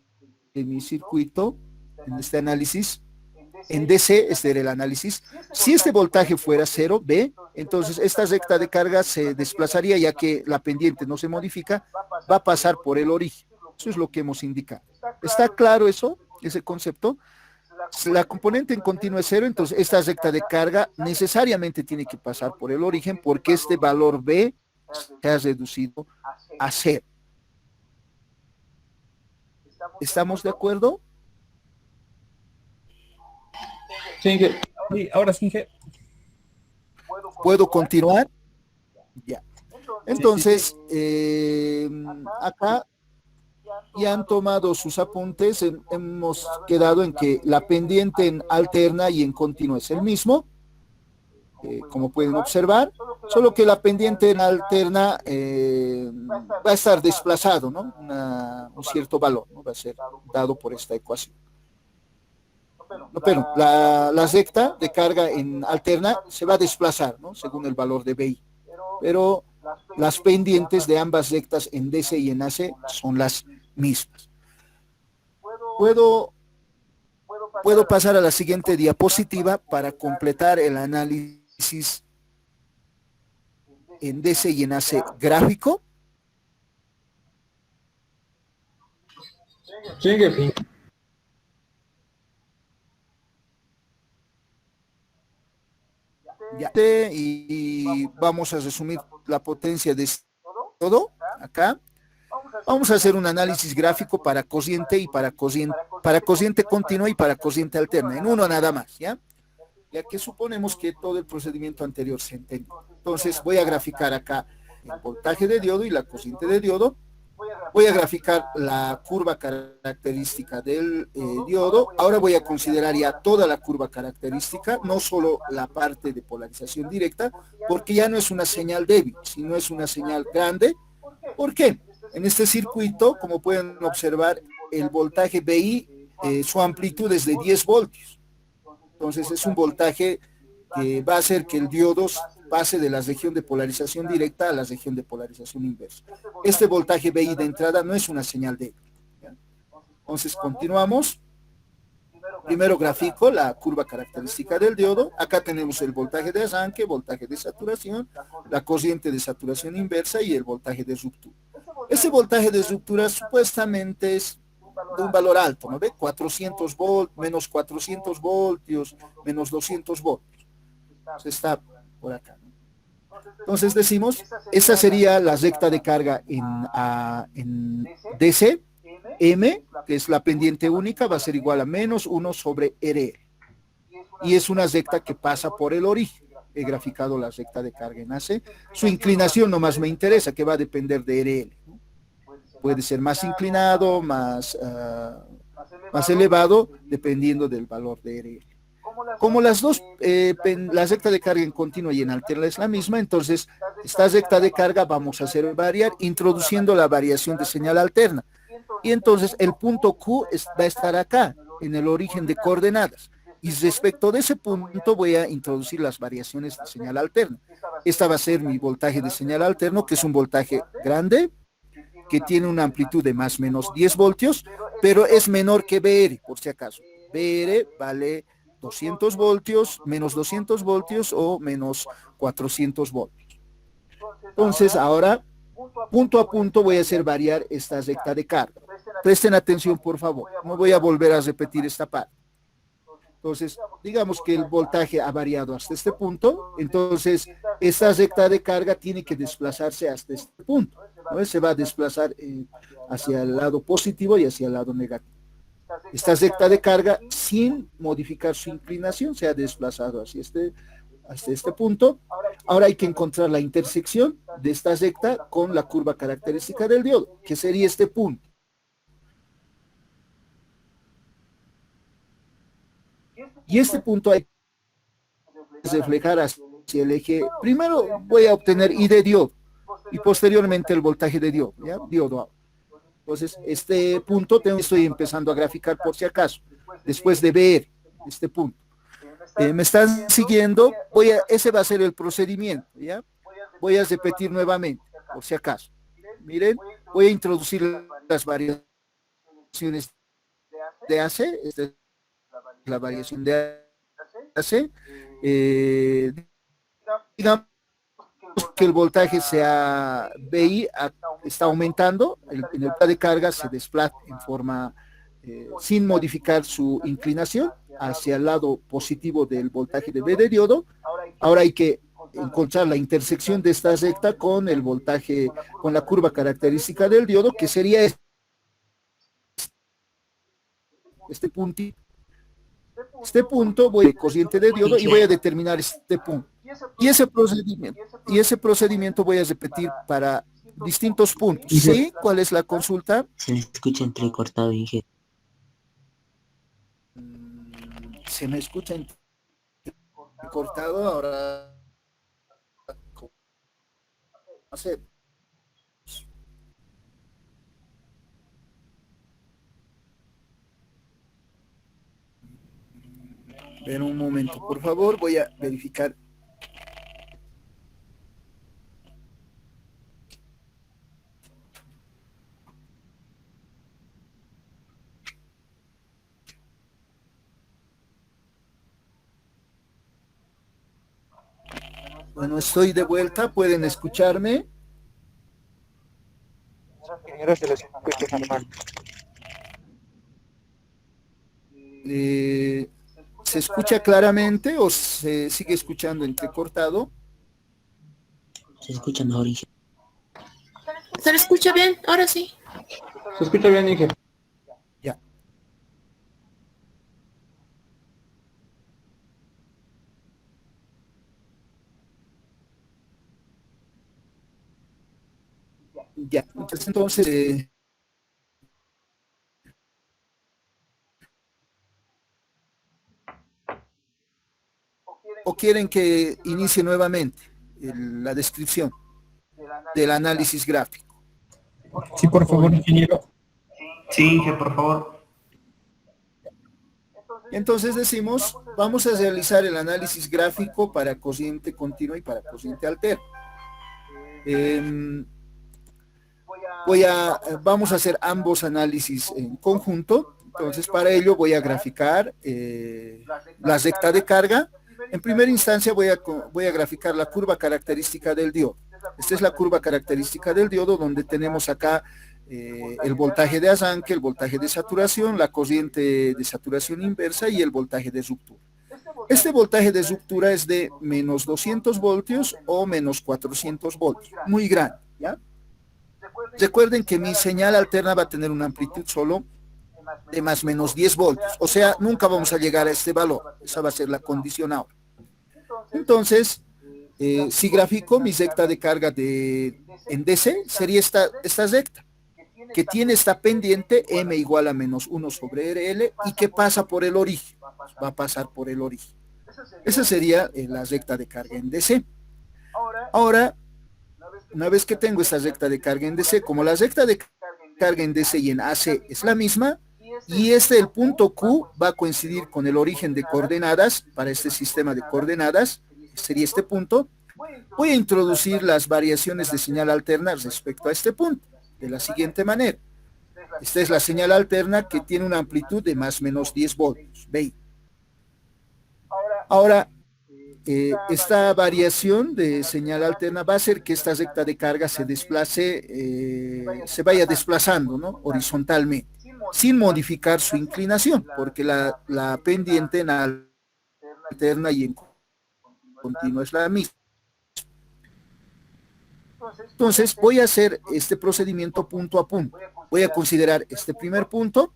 mi circuito, en este análisis, en DC, este era el análisis, si este voltaje fuera cero, B, entonces esta recta de carga se desplazaría, ya que la pendiente no se modifica, va a pasar por el origen. Eso es lo que hemos indicado. ¿Está claro eso, ese concepto? La componente en continuo es cero, entonces esta recta de carga necesariamente tiene que pasar por el origen porque este valor B se ha reducido a cero. ¿Estamos de acuerdo? Sí, ahora sí. ¿Puedo continuar? Ya. Entonces, acá ya han tomado sus apuntes, hemos quedado en que la pendiente en alterna y en continua es el mismo, como pueden observar, solo que la pendiente en alterna va a estar desplazado, ¿no? Un cierto valor, ¿no? Va a ser dado por esta ecuación. No, pero la recta de carga en alterna se va a desplazar, ¿no? Según el valor de BI. Pero las pendientes de ambas rectas en DC y en AC son las mismas. Puedo pasar a la siguiente diapositiva para completar el análisis en DC y en AC gráfico. Sigue. Ya, y vamos a resumir la potencia de todo acá. Vamos a hacer un análisis gráfico para cociente y para cociente continua y para cociente alterna, en uno nada más, ¿ya? Ya que suponemos que todo el procedimiento anterior se entendió. Entonces voy a graficar acá el voltaje de diodo y la cociente de diodo. Voy a graficar la curva característica del diodo. Ahora voy a considerar ya toda la curva característica, no solo la parte de polarización directa, porque ya no es una señal débil, sino es una señal grande. ¿Por qué? En este circuito, como pueden observar, el voltaje BI, su amplitud es de 10 voltios. Entonces es un voltaje que va a hacer que el diodo pase de la región de polarización directa a la región de polarización inversa. Este voltaje BI de entrada no es una señal débil. Entonces continuamos. Primero grafico la curva característica del diodo. Acá tenemos el voltaje de arranque, voltaje de saturación, la corriente de saturación inversa y el voltaje de ruptura. Ese voltaje de ruptura supuestamente es de un valor alto, ¿no ve? 400 voltios, menos 400 voltios, menos 200 voltios. Está por acá, ¿no? Entonces decimos, esa sería la recta de carga en DC, M, que es la pendiente única, va a ser igual a menos 1 sobre RL. Y es una recta que pasa por el origen. He graficado la recta de carga en AC. Su inclinación nomás me interesa, que va a depender de RL, ¿no? Puede ser más inclinado, más elevado, dependiendo del valor de RL. Como las dos, la recta de carga en continua y en alterna es la misma, entonces esta recta de carga vamos a hacer variar introduciendo la variación de señal alterna. Y entonces el punto Q va a estar acá, en el origen de coordenadas. Y respecto de ese punto voy a introducir las variaciones de señal alterna. Esta va a ser mi voltaje de señal alterno, que es un voltaje grande, que tiene una amplitud de más o menos 10 voltios, pero es menor que BR, por si acaso. BR vale 200 voltios, menos 200 voltios o menos 400 voltios. Entonces, ahora, punto a punto voy a hacer variar esta recta de carga. Presten atención, por favor. No voy a volver a repetir esta parte. Entonces, digamos que el voltaje ha variado hasta este punto, entonces esta recta de carga tiene que desplazarse hasta este punto, ¿no? Se va a desplazar hacia el lado positivo y hacia el lado negativo. Esta recta de carga, sin modificar su inclinación, se ha desplazado hasta este punto. Ahora hay que encontrar la intersección de esta recta con la curva característica del diodo, que sería este punto. Y este punto hay que reflejar hacia el eje. Primero voy a obtener I de diodo y posteriormente el voltaje de diodo, ¿ya? Diodo. Entonces, este punto estoy empezando a graficar por si acaso, después de ver este punto. ¿Me están siguiendo? Ese va a ser el procedimiento, ¿ya? Voy a repetir nuevamente, por si acaso. Miren, voy a introducir las variaciones de AC, esta es la variación de AC. Digamos que el voltaje sea BI está aumentando, en el plan de carga se desplaza en forma sin modificar su inclinación hacia el lado positivo del voltaje de B de diodo. Ahora hay que encontrar la intersección de esta recta con el voltaje, con la curva característica del diodo, que sería este puntito. Este punto voy a cociente de diodo y voy a determinar este punto. Y ese procedimiento voy a repetir para distintos puntos. ¿Sí? ¿Cuál es la consulta? Se me escucha entrecortado, Inge. Se me escucha entrecortado, ahora no sé. Ven un momento, por favor, voy a verificar. Bueno, estoy de vuelta, ¿pueden escucharme? ¿Se escucha claramente o se sigue escuchando entrecortado? Se escucha mejor, Inge. ¿Se le escucha bien? Ahora sí. Se escucha bien, Inge. Ya. Ya, entonces ¿o quieren que inicie nuevamente la descripción del análisis gráfico? Sí, por favor, ingeniero. Sí, Inge, por favor. Entonces decimos, vamos a realizar el análisis gráfico para cociente continua y para cociente alterno. Vamos a hacer ambos análisis en conjunto. Entonces para ello voy a graficar la recta de carga. En primera instancia voy a graficar la curva característica del diodo. Esta es la curva característica del diodo, donde tenemos acá el voltaje de arranque, el voltaje de saturación, la corriente de saturación inversa y el voltaje de ruptura. Este voltaje de ruptura es de menos 200 voltios o menos 400 voltios, muy grande, ¿ya? Recuerden que mi señal alterna va a tener una amplitud solo de más o menos 10 voltios, o sea, nunca vamos a llegar a este valor, esa va a ser la condición ahora. Entonces, si grafico mi recta de carga en DC, sería esta recta, que tiene esta pendiente M igual a menos 1 sobre RL y que pasa por el origen, va a pasar por el origen. Esa sería la recta de carga en DC. Ahora, una vez que tengo esta recta de carga en DC, como la recta de carga en DC y en AC es la misma, y el punto Q va a coincidir con el origen de coordenadas para este sistema de coordenadas, sería este punto. Voy a introducir las variaciones de señal alterna respecto a este punto, de la siguiente manera. Esta es la señal alterna que tiene una amplitud de más o menos 10 voltios, 20. Ahora, esta variación de señal alterna va a hacer que esta recta de carga se desplace, se vaya desplazando, ¿no?, horizontalmente, sin modificar su inclinación, porque la pendiente en alterna y en continua es la misma. Entonces, voy a hacer este procedimiento punto a punto. Voy a considerar este primer punto.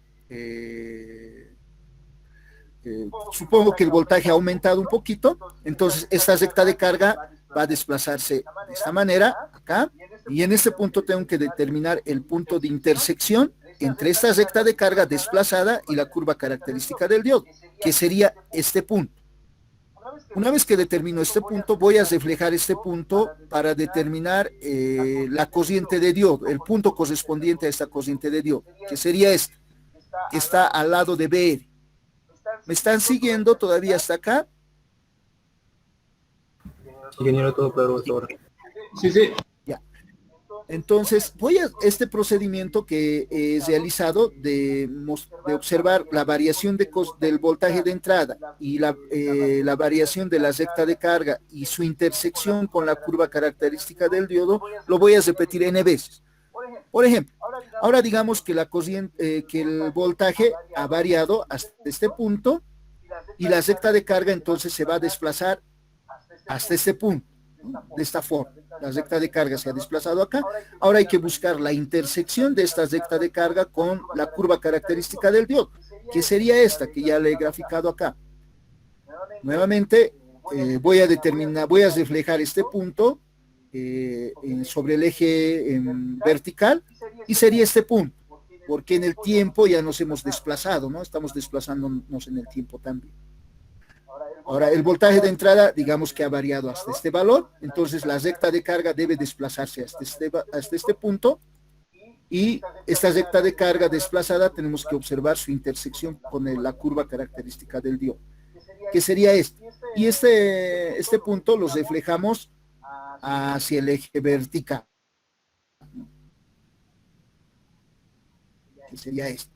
Supongo que el voltaje ha aumentado un poquito, entonces esta recta de carga va a desplazarse de esta manera, acá, y en este punto tengo que determinar el punto de intersección entre esta recta de carga desplazada y la curva característica del diodo, que sería este punto. Una vez que determino este punto, voy a reflejar este punto para determinar la corriente de diodo, el punto correspondiente a esta corriente de diodo, que sería este, que está al lado de BR. ¿Me están siguiendo todavía hasta acá? Ingeniero, todo claro hasta ahora. Sí, sí. Ya. Entonces, voy a este procedimiento que he realizado de observar la variación del voltaje de entrada y la variación de la recta de carga y su intersección con la curva característica del diodo, lo voy a repetir n veces. Por ejemplo, ahora digamos que la corriente, que el voltaje ha variado hasta este punto y la recta de carga entonces se va a desplazar hasta este punto, ¿no?, de esta forma. La recta de carga se ha desplazado acá. Ahora hay que buscar la intersección de esta recta de carga con la curva característica del diodo, que sería esta que ya le he graficado acá. Nuevamente voy a reflejar este punto sobre el eje vertical, y sería este punto, porque en el tiempo ya nos hemos desplazado, ¿no? Estamos desplazándonos en el tiempo también. Ahora, el voltaje de entrada, digamos que ha variado hasta este valor, entonces la recta de carga debe desplazarse hasta este punto, y esta recta de carga desplazada tenemos que observar su intersección con la curva característica del diodo, que sería este. Y este punto lo reflejamos hacia el eje vertical, que sería este.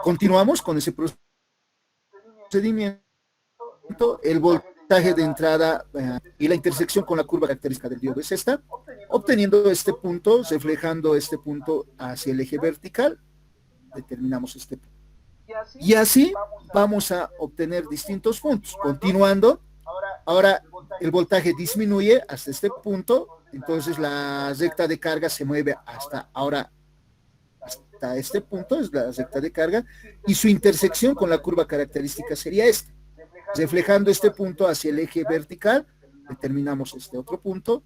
Continuamos con ese procedimiento. El voltaje de entrada y la intersección con la curva característica del diodo es esta, obteniendo este punto, reflejando este punto hacia el eje vertical, determinamos este punto. Y así vamos a obtener distintos puntos. Continuando, ahora el voltaje disminuye hasta este punto, entonces la recta de carga se mueve hasta este punto, es la recta de carga, y su intersección con la curva característica sería esta. Reflejando este punto hacia el eje vertical, determinamos este otro punto.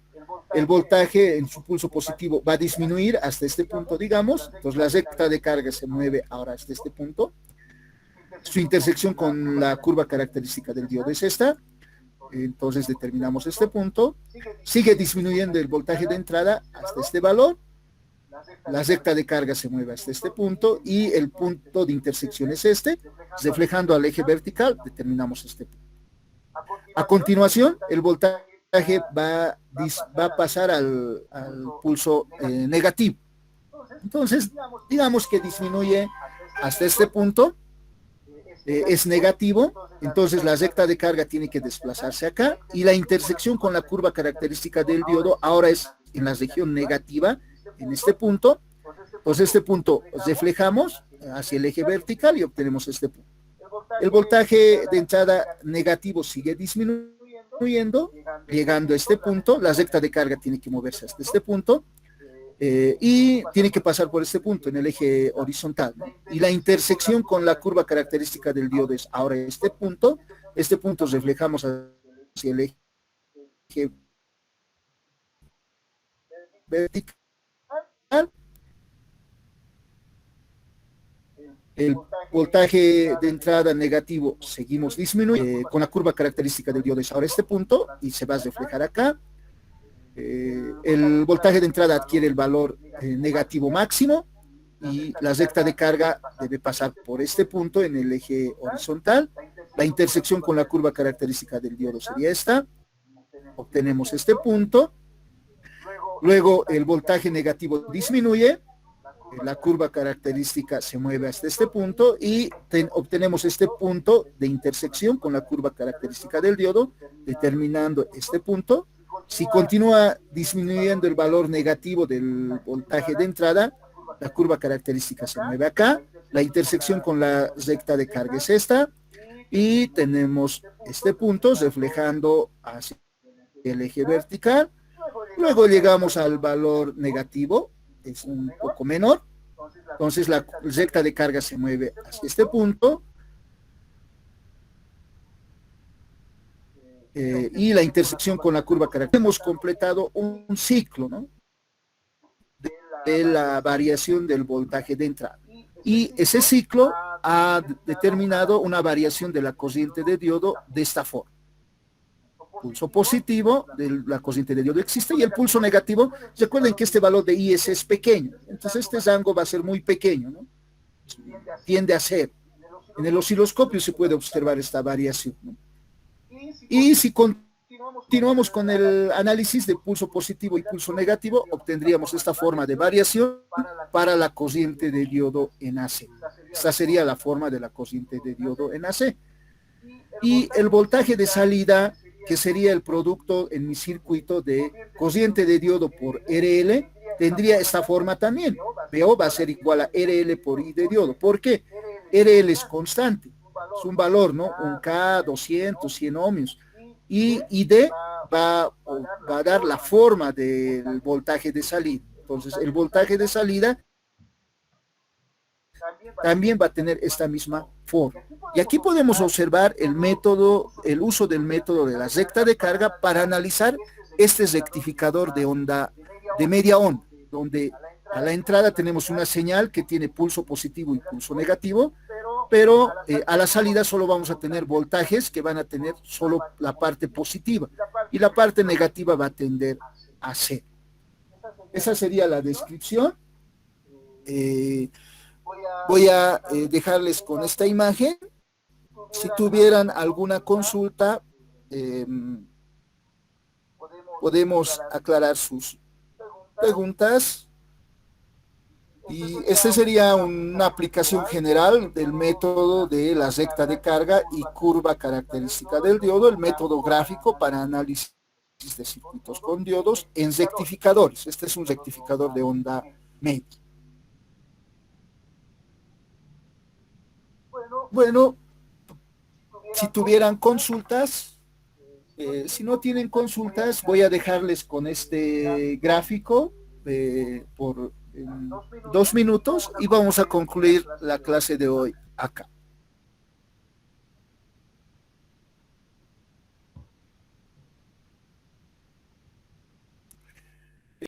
El voltaje en su pulso positivo va a disminuir hasta este punto, digamos, entonces la recta de carga se mueve ahora hasta este punto. Su intersección con la curva característica del diodo es esta, entonces determinamos este punto. Sigue disminuyendo el voltaje de entrada hasta este valor, la recta de carga se mueve hasta este punto y el punto de intersección es este. Reflejando al eje vertical, determinamos este punto. A continuación, el voltaje va a pasar al pulso negativo. Entonces, digamos que disminuye hasta este punto, es negativo, entonces la recta de carga tiene que desplazarse acá y la intersección con la curva característica del diodo ahora es en la región negativa, en este punto. Entonces este punto reflejamos hacia el eje vertical y obtenemos este punto. El voltaje de entrada negativo sigue disminuyendo, llegando a este punto, la recta de carga tiene que moverse hasta este punto, y tiene que pasar por este punto en el eje horizontal, ¿no? Y la intersección con la curva característica del diodo es ahora este punto reflejamos hacia el eje vertical. El voltaje de entrada negativo seguimos disminuyendo con la curva característica del diodo es ahora este punto y se va a reflejar acá. El voltaje de entrada adquiere el valor negativo máximo y la recta de carga debe pasar por este punto en el eje horizontal. La intersección con la curva característica del diodo sería esta. Obtenemos este punto. Luego el voltaje negativo disminuye. La curva característica se mueve hasta este punto y obtenemos este punto de intersección con la curva característica del diodo, determinando este punto. Si continúa disminuyendo el valor negativo del voltaje de entrada, la curva característica se mueve acá, la intersección con la recta de carga es esta, y tenemos este punto reflejando hacia el eje vertical. Luego llegamos al valor negativo, es un poco menor, entonces la recta de carga se mueve hacia este punto, y la intersección con la curva característica. Hemos completado un ciclo, ¿no?, de la variación del voltaje de entrada, y ese ciclo ha determinado una variación de la corriente de diodo de esta forma. Pulso positivo de la corriente de diodo existe, y el pulso negativo, recuerden que este valor de IS es pequeño, entonces este rango va a ser muy pequeño, ¿no? Tiende a ser. En el osciloscopio se puede observar esta variación, ¿no? Y si continuamos con el análisis de pulso positivo y pulso negativo, obtendríamos esta forma de variación para la corriente de diodo en AC. Esta sería la forma de la corriente de diodo en AC. Y el voltaje de salida, que sería el producto en mi circuito de corriente de diodo por RL, tendría esta forma también. PO va a ser igual a RL por I de diodo. ¿Por qué? RL es constante, es un valor, ¿no? Un K, 200, 100 ohmios. Y ID va a dar la forma del voltaje de salida. Entonces, el voltaje de salida también va a tener esta misma forma. Y aquí podemos observar el método, el uso del método de la recta de carga para analizar este rectificador de onda, de media onda, donde a la entrada tenemos una señal que tiene pulso positivo y pulso negativo, pero a la salida solo vamos a tener voltajes que van a tener solo la parte positiva, y la parte negativa va a tender a cero. Esa sería la descripción. Voy a dejarles con esta imagen. Si tuvieran alguna consulta, podemos aclarar sus preguntas. Y esta sería una aplicación general del método de la recta de carga y curva característica del diodo, el método gráfico para análisis de circuitos con diodos en rectificadores. Este es un rectificador de onda media. Bueno, si tuvieran consultas, si no tienen consultas, voy a dejarles con este gráfico por 2 minutos y vamos a concluir la clase de hoy acá.